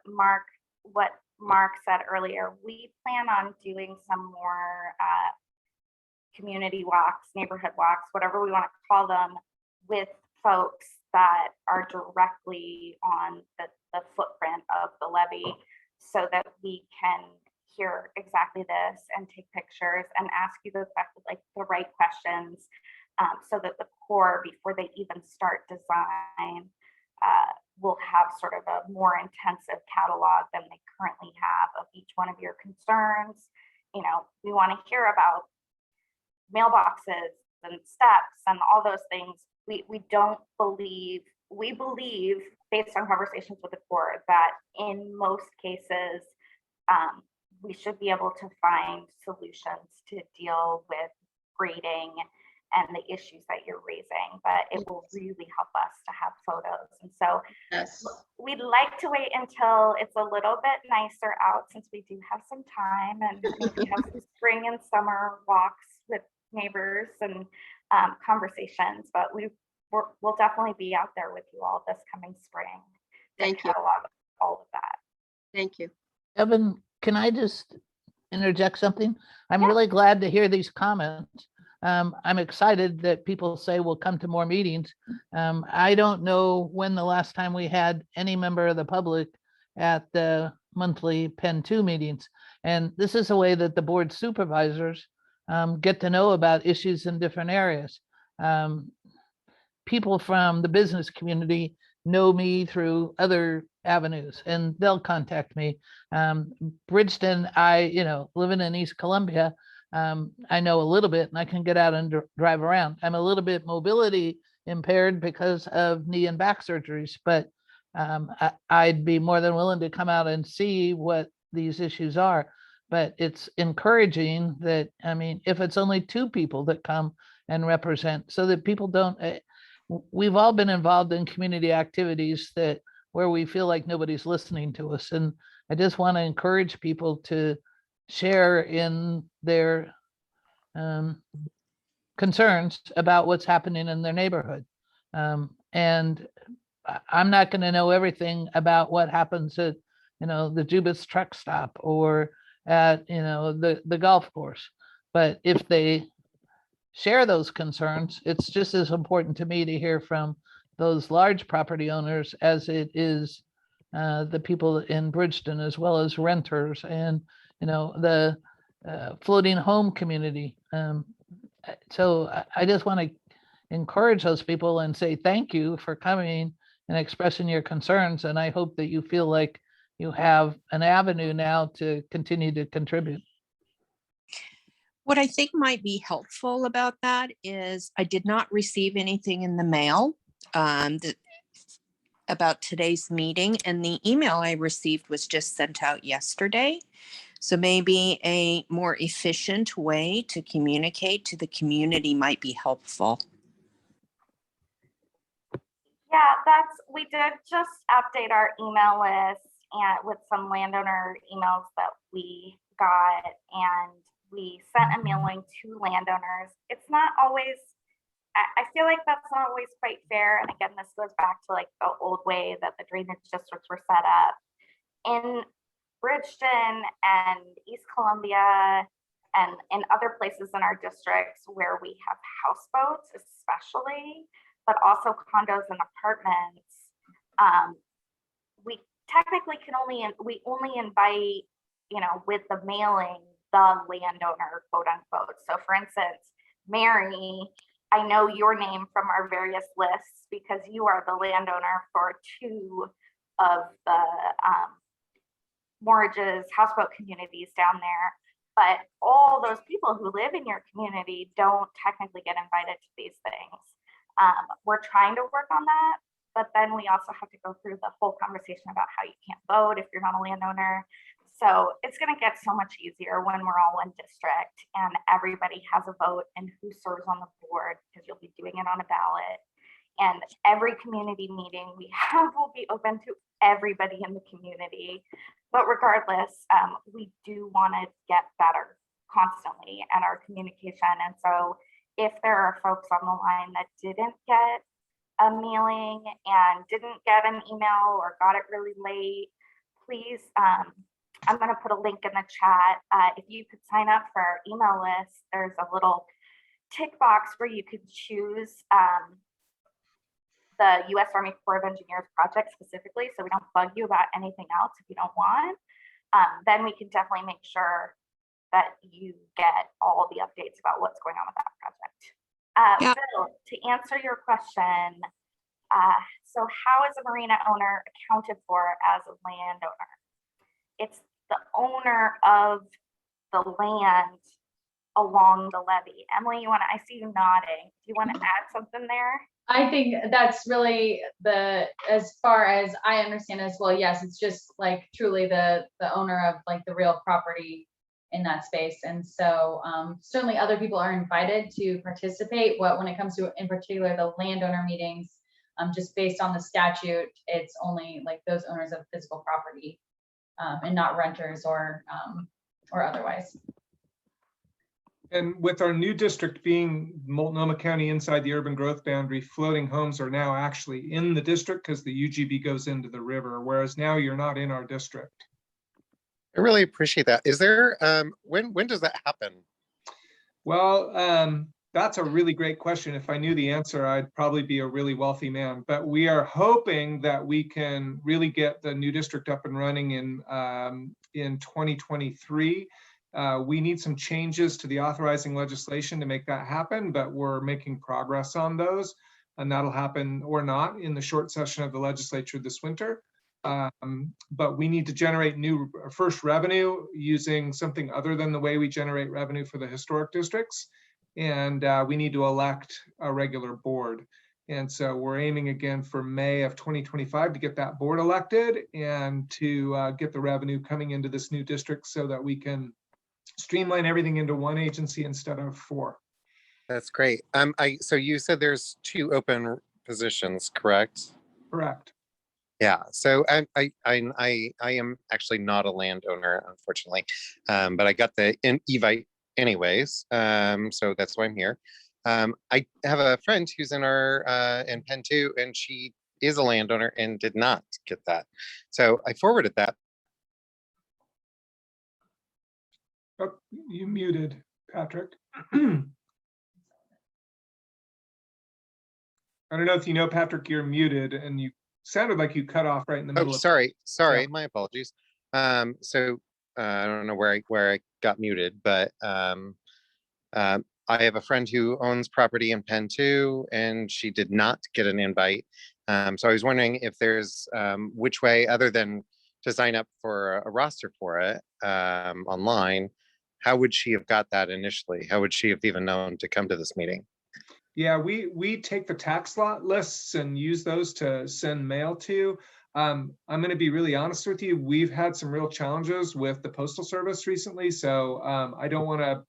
what Mark said earlier, we plan on doing some more community walks, neighborhood walks, whatever we want to call them, with folks that are directly on the footprint of the levee, so that we can hear exactly this and take pictures and ask you the right questions, so that the Corps, before they even start design, will have sort of a more intensive catalog than they currently have of each one of your concerns. We want to hear about mailboxes and steps and all those things. We believe, based on conversations with the Corps, that in most cases, we should be able to find solutions to deal with grading and the issues that you're raising, but it will really help us to have photos. And so Yes. we'd like to wait until it's a little bit nicer out, since we do have some time, and we have some spring and summer walks with neighbors and conversations, but we'll definitely be out there with you all this coming spring. Thank you. Catalog all of that. Thank you. Evan, can I just interject something? I'm Yeah. really glad to hear these comments. I'm excited that people say we'll come to more meetings. I don't know when the last time we had any member of the public at the monthly PEN2 meetings. And this is a way that the board supervisors get to know about issues in different areas. People from the business community know me through other avenues, and they'll contact me. Bridgeton, living in East Columbia, I know a little bit, and I can get out and drive around. I'm a little bit mobility impaired because of knee and back surgeries, but I'd be more than willing to come out and see what these issues are. But it's encouraging that, if it's only 2 people that come and represent, so that people don't, we've all been involved in community activities where we feel like nobody's listening to us. And I just want to encourage people to share in their concerns about what's happening in their neighborhood. And I'm not going to know everything about what happens at, the Jubas truck stop or at, the golf course. But if they share those concerns, it's just as important to me to hear from those large property owners as it is the people in Bridgeton, as well as renters and, the floating home community. So I just want to encourage those people and say thank you for coming and expressing your concerns. And I hope that you feel like you have an avenue now to continue to contribute. What I think might be helpful about that is I did not receive anything in the mail about today's meeting, and the email I received was just sent out yesterday. So maybe a more efficient way to communicate to the community might be helpful. Yeah, we did just update our email list and with some landowner emails that we got, and we sent a mailing to landowners. It's not always, I feel like that's not always quite fair. And again, this goes back to like the old way that the drainage districts were set up. In Bridgeton and East Columbia and in other places in our districts where we have houseboats especially, but also condos and apartments, we technically we only invite, with the mailing, the landowner, quote unquote. So for instance, Mary, I know your name from our various lists because you are the landowner for 2 of the Morridge's houseboat communities down there. But all those people who live in your community don't technically get invited to these things. We're trying to work on that, but then we also have to go through the whole conversation about how you can't vote if you're not a landowner. So it's going to get so much easier when we're all one district and everybody has a vote and who serves on the board, because you'll be doing it on a ballot. And every community meeting we have will be open to everybody in the community. But regardless, we do want to get better constantly at our communication. And so if there are folks on the line that didn't get a mailing and didn't get an email or got it really late, please, I'm going to put a link in the chat. If you could sign up for our email list, there's a little tick box where you could choose the U.S. Army Corps of Engineers project specifically, so we don't bug you about anything else if you don't want. Then we can definitely make sure that you get all the updates about what's going on with that project. Bill, to answer your question, so how is a marina owner accounted for as a landowner? It's the owner of the land along the levee. Emily, I see you nodding. Do you want to add something there? I think that's really as far as I understand as well. Yes, it's just like truly the owner of like the real property in that space. And so certainly other people are invited to participate. When it comes to, in particular, the landowner meetings, just based on the statute, it's only like those owners of physical property and not renters or otherwise. And with our new district being Multnomah County inside the urban growth boundary, floating homes are now actually in the district because the UGB goes into the river, whereas now you're not in our district. I really appreciate that. Is there, when does that happen? Well, that's a really great question. If I knew the answer, I'd probably be a really wealthy man. But we are hoping that we can really get the new district up and running in 2023. We need some changes to the authorizing legislation to make that happen, but we're making progress on those. And that'll happen or not in the short session of the legislature this winter. But we need to generate first revenue using something other than the way we generate revenue for the historic districts. And we need to elect a regular board. And so we're aiming again for May of 2025 to get that board elected and to get the revenue coming into this new district so that we can streamline everything into one agency instead of 4. That's great. So you said there's 2 open positions, correct? Correct. Yeah. So I am actually not a landowner, unfortunately, but I got the invite anyways. So that's why I'm here. I have a friend who's in our in PEN2, and she is a landowner and did not get that. So I forwarded that. Oh, you muted, Patrick. I don't know if you know, Patrick, you're muted and you sounded like you cut off right in the middle. Oh, sorry, my apologies. So I don't know where I got muted, but I have a friend who owns property in PEN2, and she did not get an invite. So I was wondering if there's which way, other than to sign up for a roster for it online, how would she have got that initially? How would she have even known to come to this meeting? Yeah, we take the tax lot lists and use those to send mail to. I'm going to be really honest with you. We've had some real challenges with the Postal Service recently. So I don't want to,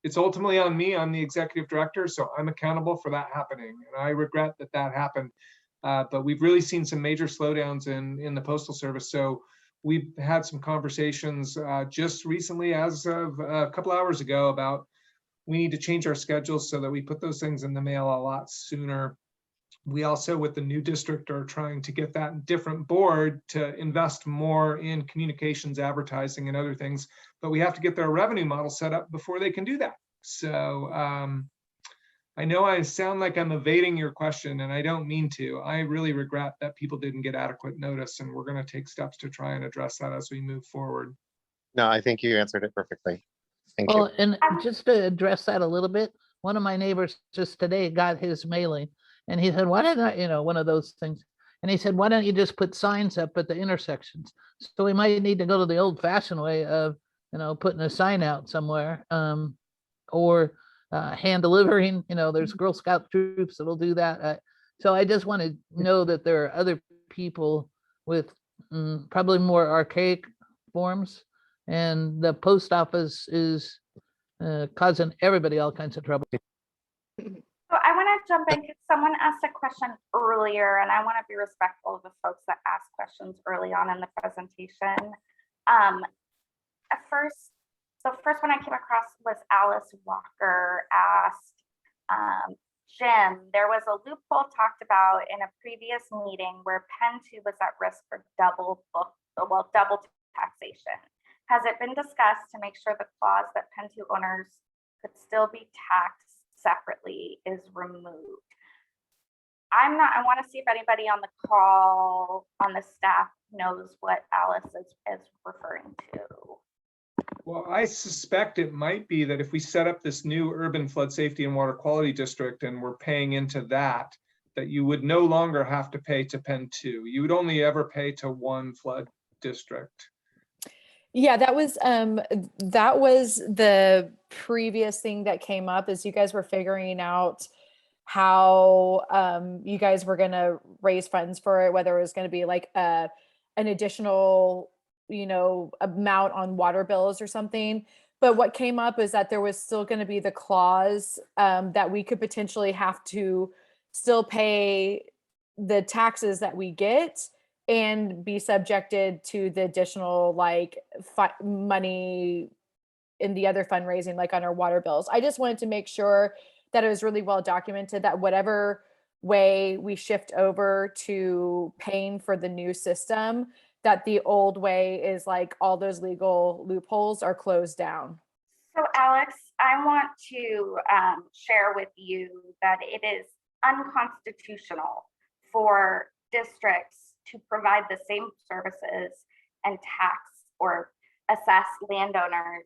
it's ultimately on me. I'm the executive director, so I'm accountable for that happening. And I regret that happened. But we've really seen some major slowdowns in the Postal Service. So we've had some conversations just recently, as of a couple hours ago, about we need to change our schedules so that we put those things in the mail a lot sooner. We also, with the new district, are trying to get that different board to invest more in communications, advertising, and other things, but we have to get their revenue model set up before they can do that. So I know I sound like I'm evading your question, and I don't mean to. I really regret that people didn't get adequate notice, and we're going to take steps to try and address that as we move forward. No, I think you answered it perfectly. Thank you. Well, and just to address that a little bit, one of my neighbors just today got his mailing, and he said, why didn't I, one of those things. And he said, why don't you just put signs up at the intersections? So we might need to go to the old fashioned way of, putting a sign out somewhere, or hand delivering, there's Girl Scout troops that'll do that. So I just want to know that there are other people with probably more archaic forms, and the post office is causing everybody all kinds of trouble. So I want to jump in because someone asked a question earlier, and I want to be respectful of the folks that asked questions early on in the presentation. The first one I came across was Alice Walker asked, Jim, there was a loophole talked about in a previous meeting where PEN2 was at risk for double taxation. Has it been discussed to make sure the clause that PEN2 owners could still be taxed separately is removed? I want to see if anybody on the call on the staff knows what Alice is referring to. Well, I suspect it might be that if we set up this new urban flood safety and water quality district and we're paying into that, that you would no longer have to pay to PEN2. You would only ever pay to one flood district. Yeah, that was the previous thing that came up as you guys were figuring out how you guys were going to raise funds for it, whether it was going to be like an additional amount on water bills or something. But what came up is that there was still going to be the clause that we could potentially have to still pay the taxes that we get and be subjected to the additional money in the other fundraising, like on our water bills. I just wanted to make sure that it was really well documented that whatever way we shift over to paying for the new system, that the old way is like all those legal loopholes are closed down. So Alex, I want to share with you that it is unconstitutional for districts to provide the same services and tax or assess landowners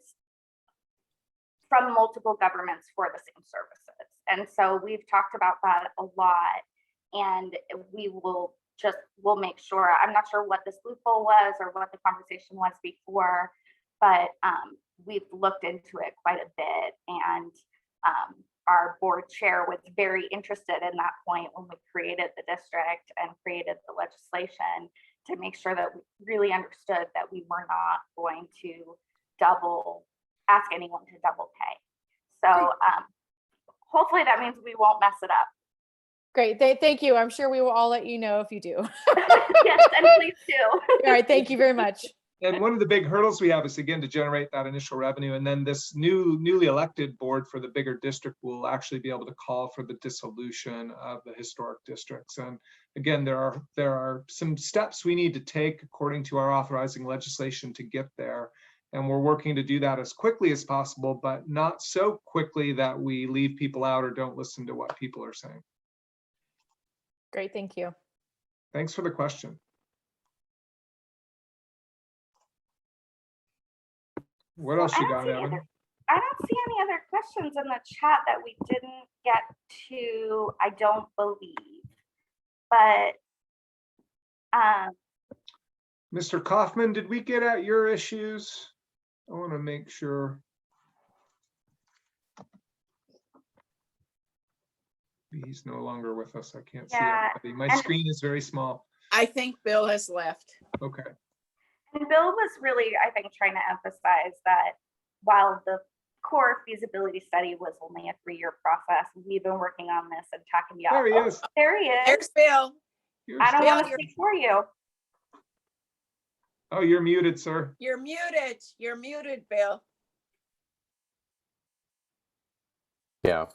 from multiple governments for the same services. And so we've talked about that a lot, and we'll make sure. I'm not sure what this loophole was or what the conversation was before, but we've looked into it quite a bit, and our board chair was very interested in that point when we created the district and created the legislation to make sure that we really understood that we were not going to ask anyone to double pay. So hopefully that means we won't mess it up. Great, thank you. I'm sure we will all let you know if you do. Yes, and please do. All right, thank you very much. And one of the big hurdles we have is, again, to generate that initial revenue. And then this newly elected board for the bigger district will actually be able to call for the dissolution of the historic districts. And again, there are some steps we need to take according to our authorizing legislation to get there. And we're working to do that as quickly as possible, but not so quickly that we leave people out or don't listen to what people are saying. Great, thank you. Thanks for the question. What else you got, Evan? I don't see any other questions in the chat that we didn't get to, I don't believe. But Mr. Kaufman, did we get at your issues? I want to make sure. He's no longer with us. I can't see everybody. My screen is very small. I think Bill has left. Okay. And Bill was really, I think, trying to emphasize that while the core feasibility study was only a 3-year process, we've been working on this and talking to y'all. There he is. There he is. There's Bill. I don't want to speak for you. Oh, you're muted, sir. You're muted. You're muted, Bill. Yeah.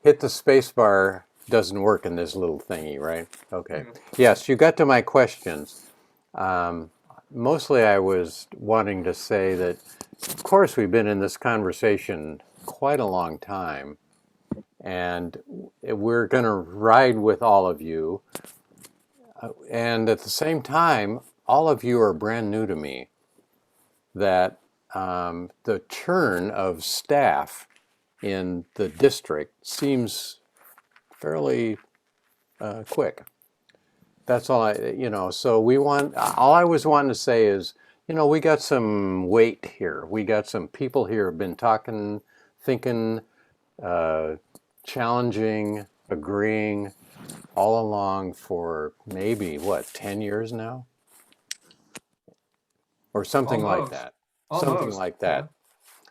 Hit the space bar doesn't work in this little thingy, right? Okay. Yes, you got to my questions. Mostly I was wanting to say that, of course, we've been in this conversation quite a long time, and we're going to ride with all of you. And at the same time, all of you are brand new to me. That the churn of staff in the district seems fairly quick. That's all so all I was wanting to say is, we got some weight here. We got some people here who've been talking, thinking, challenging, agreeing all along for maybe, 10 years now? Or something like Almost. that. Something Almost, like yeah. that.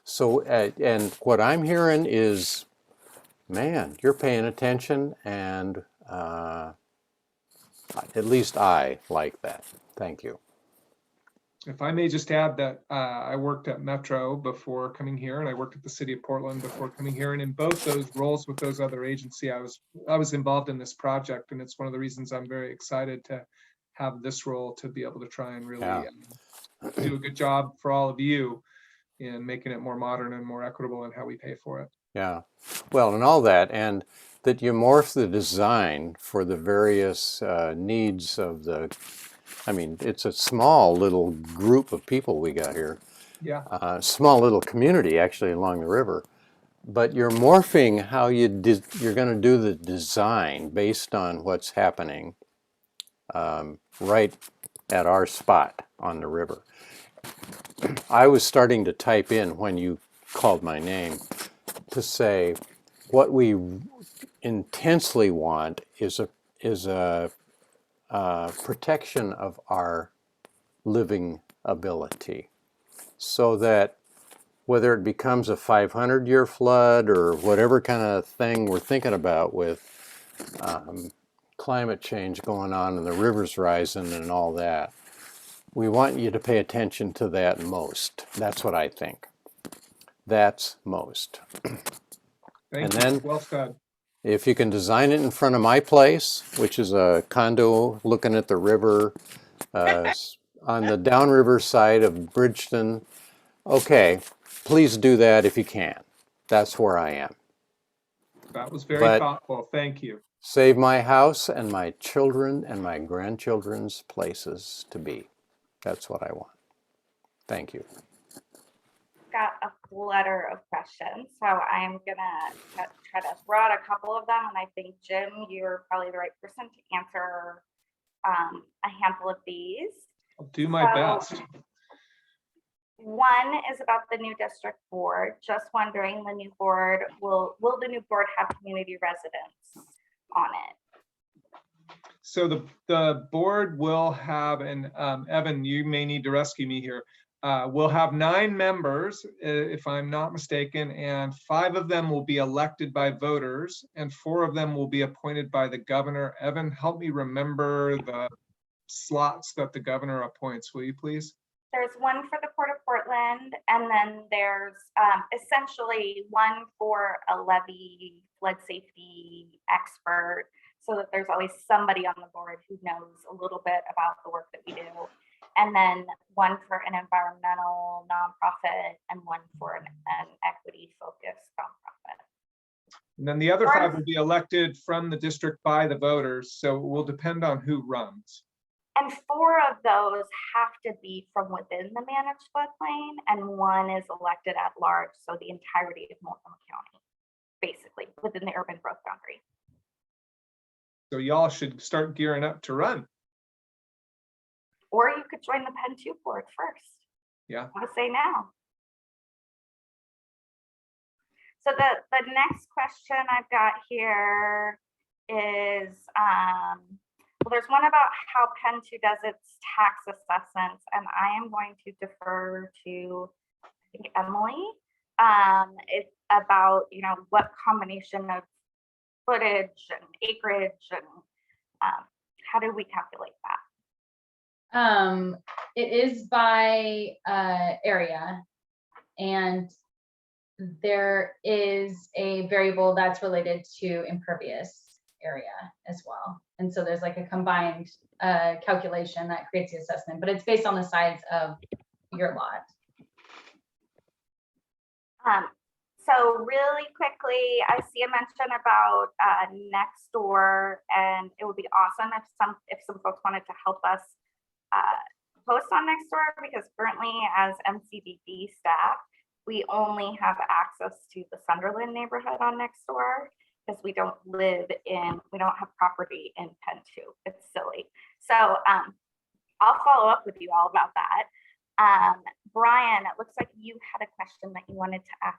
So, and what I'm hearing is, man, you're paying attention, and at least I like that. Thank you. If I may just add that I worked at Metro before coming here, and I worked at the city of Portland before coming here. And in both those roles with those other agencies, I was involved in this project, and it's one of the reasons I'm very excited to have this role, to be able to try and really do a good job for all of you in making it more modern and more equitable in how we pay for it. Yeah. Well, and all that, and that you morph the design for the various needs of it's a small little group of people we got here. Yeah. Small little community actually along the river. But you're morphing how you're going to do the design based on what's happening right at our spot on the river. I was starting to type in when you called my name to say what we intensely want is a protection of our living ability, so that whether it becomes a 500-year flood or whatever kind of thing we're thinking about with climate change going on and the rivers rising and all that, we want you to pay attention to that most. That's what I think. That's most. Thank you. Then, well said. If you can design it in front of my place, which is a condo looking at the river on the downriver side of Bridgeton, okay, please do that if you can. That's where I am. That was very But thoughtful. Thank you. save my house and my children and my grandchildren's places to be. That's what I want. Thank you. Got a flutter of questions, so I'm gonna try to throw out a couple of them, and I think, Jim, you're probably the right person to answer a handful of these. I'll do my best. One is about the new district board. Just wondering, the new board, will the new board have community residents on it? So the board will have, and Evan, you may need to rescue me here. We'll have 9 members, if I'm not mistaken, and 5 of them will be elected by voters, and 4 of them will be appointed by the governor. Evan, help me remember the slots that the governor appoints, will you please? There's one for the Port of Portland, and then there's essentially one for a levee flood safety expert, so that there's always somebody on the board who knows a little bit about the work that we do. And then one for an environmental nonprofit and one for an equity focused nonprofit. And then the other 5 will be elected from the district by the voters, so it will depend on who runs. And 4 of those have to be from within the managed floodplain, and 1 is elected at large, so the entirety of Multnomah County, basically within the urban growth boundary. So y'all should start gearing up to run. Or you could join the PEN2 board first. Yeah. I would say now. So the next question I've got here is, well, there's one about how PEN2 does its tax assessments, and I am going to defer to, I think, Emily. It's about, what combination of footage and acreage, and how do we calculate that? It is by area, and there is a variable that's related to impervious area as well. And so there's like a combined calculation that creates the assessment, but it's based on the size of your lot. So really quickly, I see a mention about next door, and it would be awesome if some folks wanted to help us post on Nextdoor, because currently as MCDD staff, we only have access to the Sunderland neighborhood on Nextdoor. because we don't have property in PEN 2. It's silly. So I'll follow up with you all about that. Brian, it looks like you had a question that you wanted to ask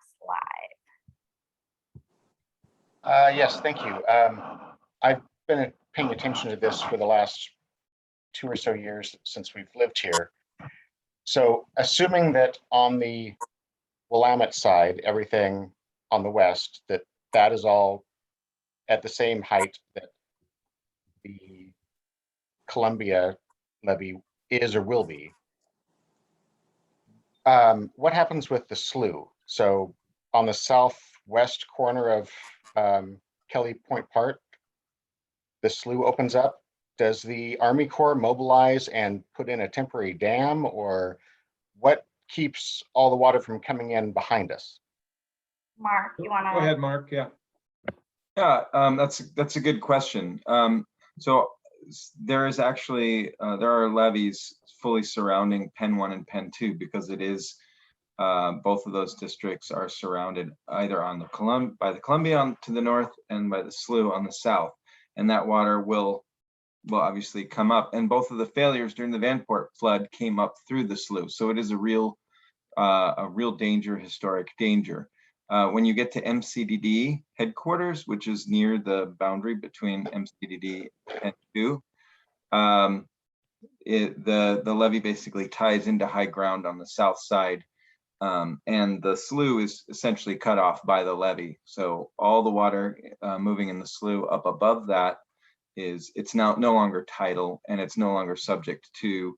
live. Yes, thank you. I've been paying attention to this for the last 2 or so years since we've lived here. So assuming that on the Willamette side, everything on the west, that is all at the same height that the Columbia levee is or will be, what happens with the slough? So on the southwest corner of Kelly Point Park, the slough opens up. Does the Army Corps mobilize and put in a temporary dam, or what keeps all the water from coming in behind us? Mark, you want to? Go ahead, Mark. Yeah. Yeah, that's a good question. So there is actually there are levees fully surrounding PEN 1 and PEN 2 because it is both of those districts are surrounded either on the by the Columbia to the north and by the slough on the south, and that water will obviously come up. And both of the failures during the Vanport flood came up through the slough, so it is a real danger, historic danger. When you get to MCDD headquarters, which is near the boundary between MCDD and 2, the levee basically ties into high ground on the south side, and the slough is essentially cut off by the levee. So all the water moving in the slough up above that it's now no longer tidal, and it's no longer subject to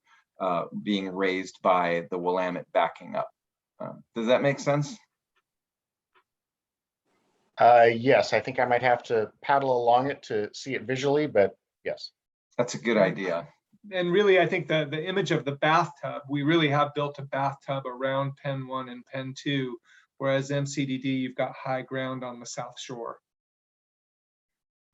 being raised by the Willamette backing up. Does that make sense? Yes, I think I might have to paddle along it to see it visually, but yes. That's a good idea. And really, I think the image of the bathtub, we really have built a bathtub around PEN 1 and PEN 2, whereas MCDD, you've got high ground on the south shore.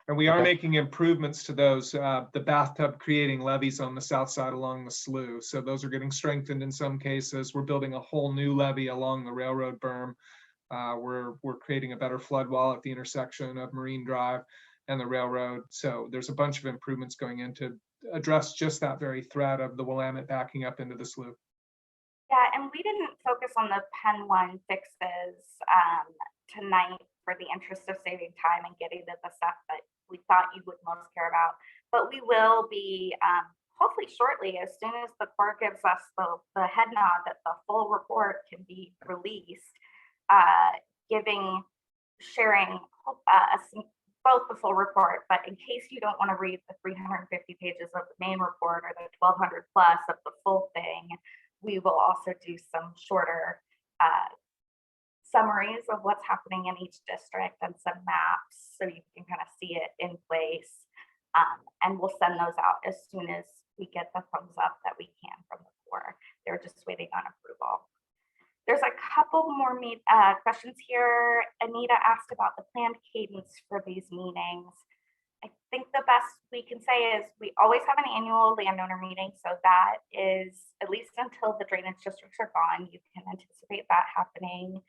And we are making improvements to those, the bathtub creating levees on the south side along the slough. So those are getting strengthened in some cases. We're building a whole new levee along the railroad berm. We're creating a better flood wall at the intersection of Marine Drive and the railroad. So there's a bunch of improvements going in to address just that very threat of the Willamette backing up into the slough. Yeah, and we didn't focus on the PEN 1 fixes tonight for the interest of saving time and getting to the stuff that we thought you would most care about. But we will be hopefully shortly, as soon as the Corps gives us the head nod that the full report can be released, sharing both the full report, but in case you don't want to read the 350 pages of the main report or the 1200 plus of the full thing, we will also do some shorter summaries of what's happening in each district and some maps so you can kind of see it in place. And we'll send those out as soon as we get the thumbs up that we can from the Corps. They're just waiting on approval. There's a couple more questions here. Anita asked about the planned cadence for these meetings. I think the best we can say is we always have an annual landowner meeting. So that is, at least until the drainage districts are gone, you can anticipate that happening.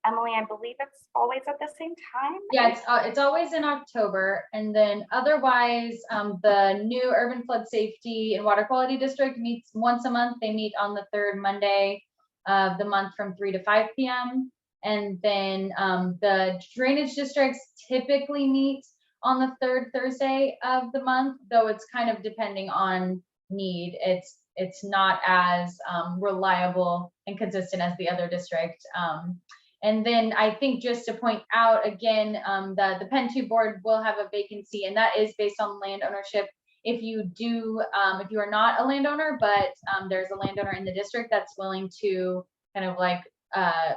Emily, I believe it's always at the same time. Yeah, it's always in October. And then otherwise, the new Urban Flood Safety and Water Quality District meets once a month. They meet on the third Monday of the month from 3 to 5 p.m. And then the drainage districts typically meet on the third Thursday of the month, though it's kind of depending on need. It's not as reliable and consistent as the other district. And then I think just to point out again, the PEN 2 board will have a vacancy, and that is based on land ownership. If you are not a landowner, but there's a landowner in the district that's willing to kind of like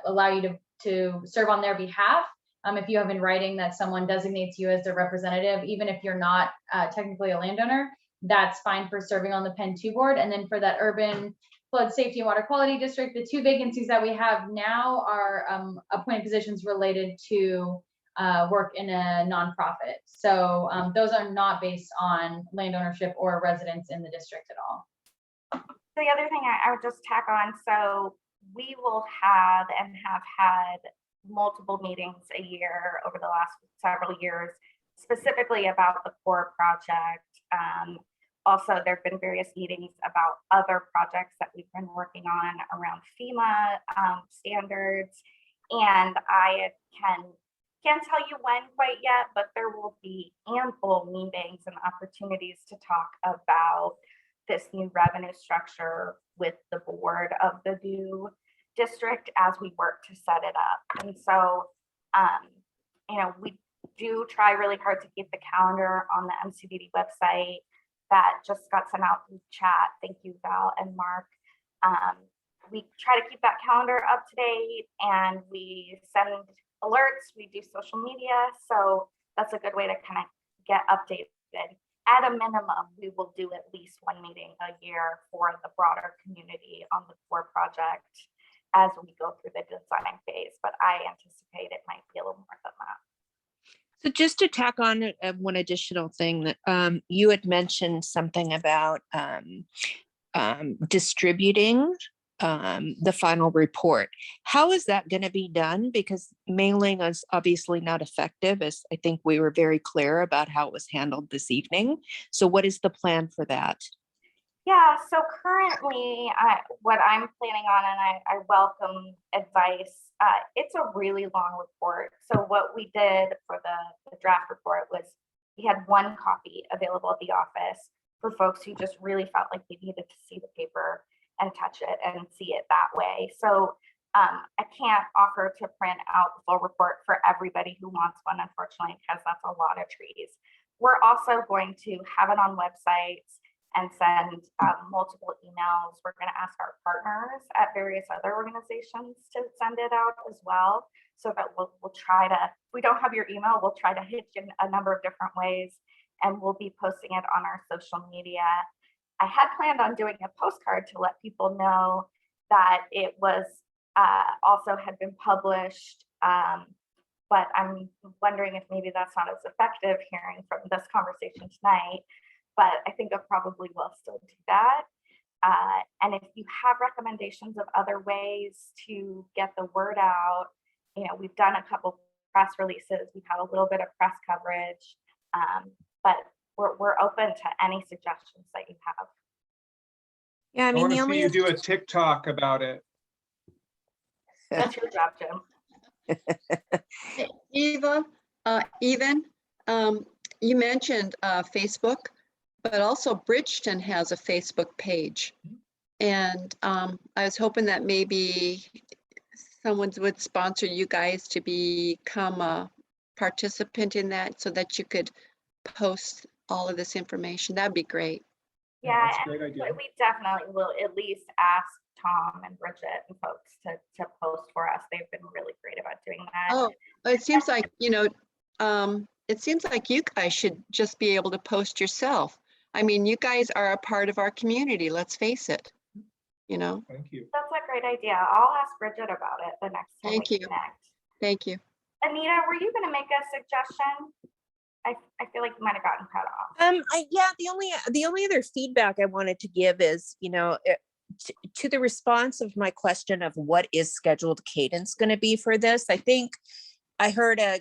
allow you to serve on their behalf. If you have in writing that someone designates you as their representative, even if you're not technically a landowner, that's fine for serving on the PEN 2 board. And then for that Urban Flood Safety and Water Quality District, the 2 vacancies that we have now are appointed positions related to work in a nonprofit. So those are not based on land ownership or residents in the district at all. The other thing I would just tack on, so we will have and have had multiple meetings a year over the last several years, specifically about the core project. Also, there have been various meetings about other projects that we've been working on around FEMA standards. And I can't tell you when quite yet, but there will be ample meetings and opportunities to talk about this new revenue structure with the board of the new district as we work to set it up. And so, you know, we do try really hard to keep the calendar on the MCDD website that just got sent out in chat. Thank you, Val and Mark. We try to keep that calendar up to date, and we send alerts, we do social media. So that's a good way to kind of get updated. At a minimum, we will do at least one meeting a year for the broader community on the core project as we go through the design phase, but I anticipate it might be a little more than that. So just to tack on one additional thing that you had mentioned something about distributing the final report. How is that going to be done? Because mailing is obviously not effective, as I think we were very clear about how it was handled this evening. So what is the plan for that? Yeah, so currently what I'm planning on, and I welcome advice, it's a really long report. So what we did for the draft report was we had one copy available at the office for folks who just really felt like they needed to see the paper and touch it and see it that way. So I can't offer to print out the full report for everybody who wants one, unfortunately, because that's a lot of trees. We're also going to have it on websites and send multiple emails. We're going to ask our partners at various other organizations to send it out as well, so that we'll try to, if we don't have your email, we'll try to hit you in a number of different ways, and we'll be posting it on our social media. I had planned on doing a postcard to let people know that it was also had been published, but I'm wondering if maybe that's not as effective hearing from this conversation tonight. But I think I probably will still do that. And if you have recommendations of other ways to get the word out, you know, we've done a couple press releases, we've had a little bit of press coverage, but we're open to any suggestions that you have. Yeah, I mean, want the to see only you do a TikTok about it. That's your job, Jim. Eva, you mentioned Facebook, but also Bridgeton has a Facebook page. And I was hoping that maybe someone would sponsor you guys to become a participant in that so that you could post all of this information. That'd be great. Yeah, that's a great idea. we definitely will at least ask Tom and Bridget and folks to post for us. They've been really great about doing that. Oh, it seems like, you know, it seems like you guys should just be able to post yourself. I mean, you guys are a part of our community, let's face it, you know. Thank you. That's a great idea. I'll ask Bridget about it the next time Thank we you. connect. Thank you. Anita, were you going to make a suggestion? I feel like you might have gotten cut off. Yeah, the only other feedback I wanted to give is, you know, to the response of my question of what is scheduled cadence going to be for this. I think I heard a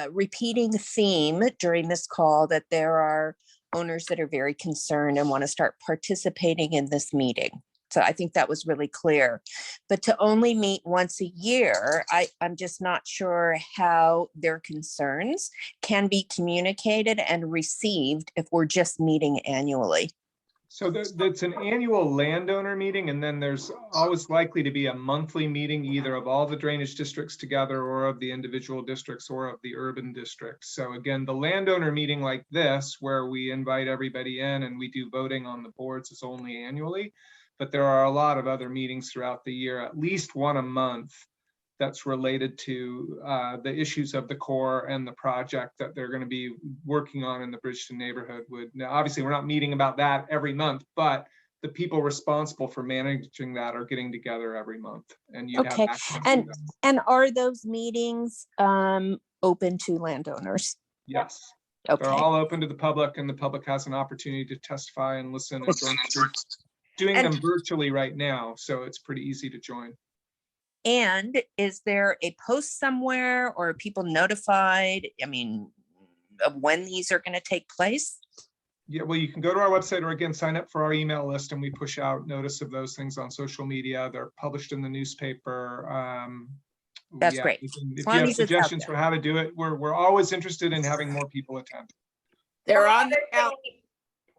repeating theme during this call that there are owners that are very concerned and want to start participating in this meeting. So I think that was really clear. But to only meet once a year, I'm just not sure how their concerns can be communicated and received if we're just meeting annually. So that's an annual landowner meeting, and then there's always likely to be a monthly meeting either of all the drainage districts together or of the individual districts or of the urban districts. So again, the landowner meeting like this, where we invite everybody in and we do voting on the boards, is only annually. But there are a lot of other meetings throughout the year, at least one a month, that's related to the issues of the core and the project that they're going to be working on in the Bridgeton neighborhood. Now, obviously, we're not meeting about that every month, but the people responsible for managing that are getting together every month. And you Okay, have access to them. and are those meetings open to landowners? Yes. Okay. They're all open to the public, and the public has an opportunity to testify and listen and join. Doing them virtually right now, so it's pretty easy to join. And is there a post somewhere or are people notified? I mean, of when these are going to take place? Yeah, well, you can go to our website or again, sign up for our email list and we push out notice of those things on social media. They're published in the newspaper. That's Yeah, great. If As you long have as it's out suggestions there. for how to do it, we're always interested in having more people attend. They're Well, on the the other thing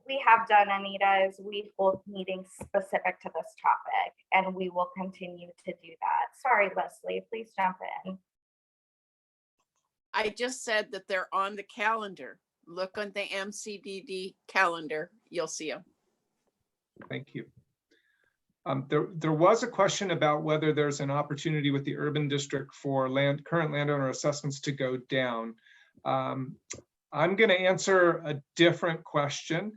we have done, Anita, is we hold meetings specific to this topic, and we will continue to do that. Sorry, Leslie, please jump in. I just said that they're on the calendar. Look on the MCDD calendar. You'll see them. Thank you. There was a question about whether there's an opportunity with the urban district for current landowner assessments to go down. I'm going to answer a different question,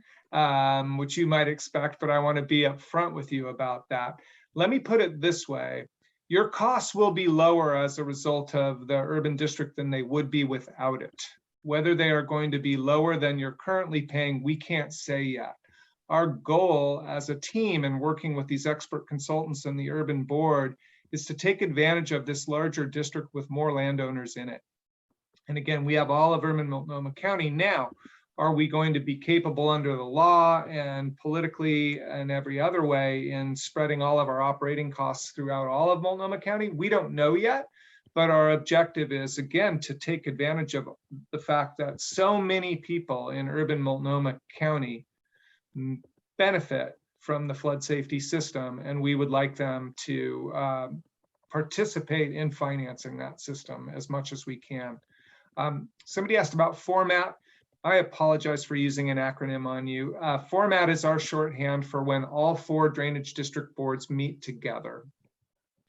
which you might expect, but I want to be upfront with you about that. Let me put it this way. Your costs will be lower as a result of the urban district than they would be without it. Whether they are going to be lower than you're currently paying, we can't say yet. Our goal as a team and working with these expert consultants and the urban board is to take advantage of this larger district with more landowners in it. And again, we have all of urban Multnomah County now. Are we going to be capable under the law and politically and every other way in spreading all of our operating costs throughout all of Multnomah County? We don't know yet, but our objective is, again, to take advantage of the fact that so many people in urban Multnomah County benefit from the flood safety system, and we would like them to participate in financing that system as much as we can. Somebody asked about format. I apologize for using an acronym on you. Format is our shorthand for when all 4 drainage district boards meet together.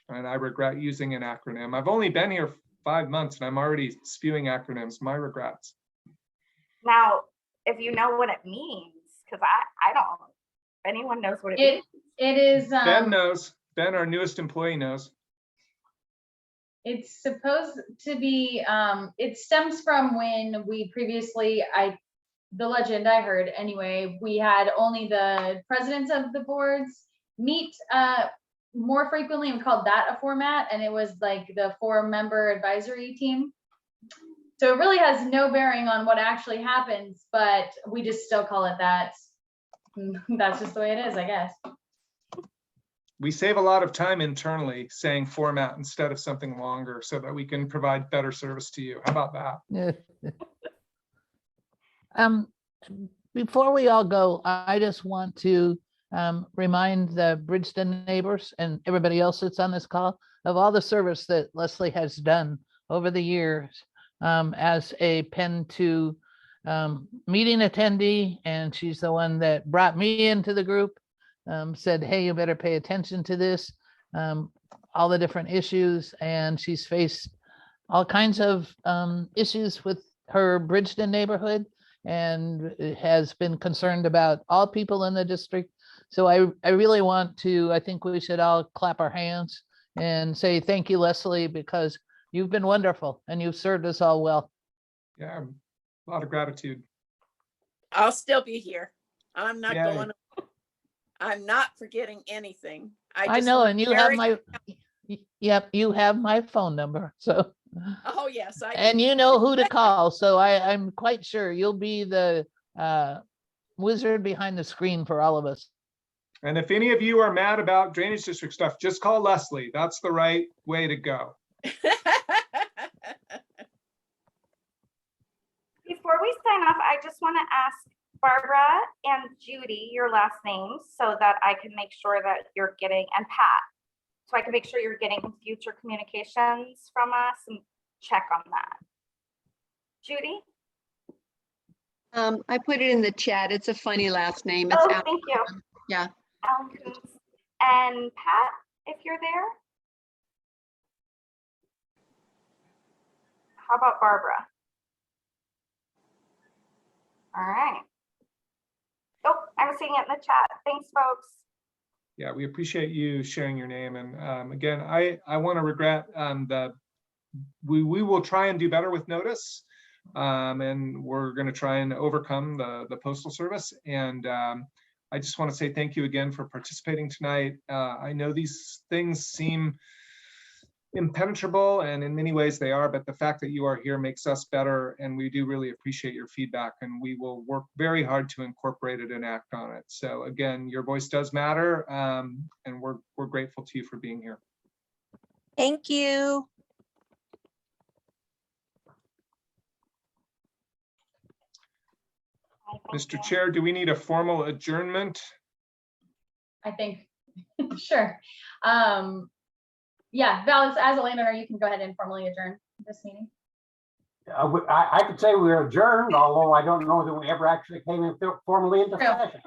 And I regret using an acronym. I've only been here 5 months and I'm already spewing acronyms. My regrets. Now, if you know what it means, because I don't, if anyone knows what it means. It is. Ben knows. Ben, our newest employee, knows. It's supposed to be, it stems from when we previously, the legend I heard anyway, we had only the presidents of the boards meet more frequently. We called that a format, and it was like the 4-member advisory team. So it really has no bearing on what actually happens, but we just still call it that. That's just the way it is, I guess. We save a lot of time internally saying format instead of something longer so that we can provide better service to you. How about that? Before we all go, I just want to remind the Bridgeton neighbors and everybody else that's on this call of all the service that Leslie has done over the years as a PEN2 meeting attendee, and she's the one that brought me into the group. Said, hey, you better pay attention to this, all the different issues. And she's faced all kinds of issues with her Bridgeton neighborhood and has been concerned about all people in the district. So I really want to, I think we should all clap our hands and say, thank you, Leslie, because you've been wonderful and you've served us all well. Yeah, a lot of gratitude. I'll still be here. I'm not Yay. going. I'm not forgetting anything. I just know, want and you have Eric- my, yep, you have my phone number, so. Oh, yes, I And do. you know who to call, so I'm quite sure you'll be the wizard behind the screen for all of us. And if any of you are mad about drainage district stuff, just call Leslie. That's the right way to go. Before we sign off, I just want to ask Barbara and Judy your last names so that I can make sure that you're getting, and Pat, so I can make sure you're getting future communications from us and check on that. Judy? I put it in the chat. It's a funny last name. It's Oh, Al- thank you. Yeah. Alan Koontz. And Pat, if you're there? How about Barbara? All right. Oh, I'm seeing it in the chat. Thanks, folks. Yeah, we appreciate you sharing your name. And again, I want to regret that we will try and do better with notice. And we're going to try and overcome the Postal Service. And I just want to say thank you again for participating tonight. I know these things seem impenetrable, and in many ways they are, but the fact that you are here makes us better, and we do really appreciate your feedback, and we will work very hard to incorporate it and act on it. So again, your voice does matter, and we're grateful to you for being here. Thank you. Mr. Chair, do we need a formal adjournment? I think, sure. Yeah, Val, as a landowner, you can go ahead and formally adjourn this meeting. I could say we're adjourned, although I don't know that we ever actually came in formally into True. session.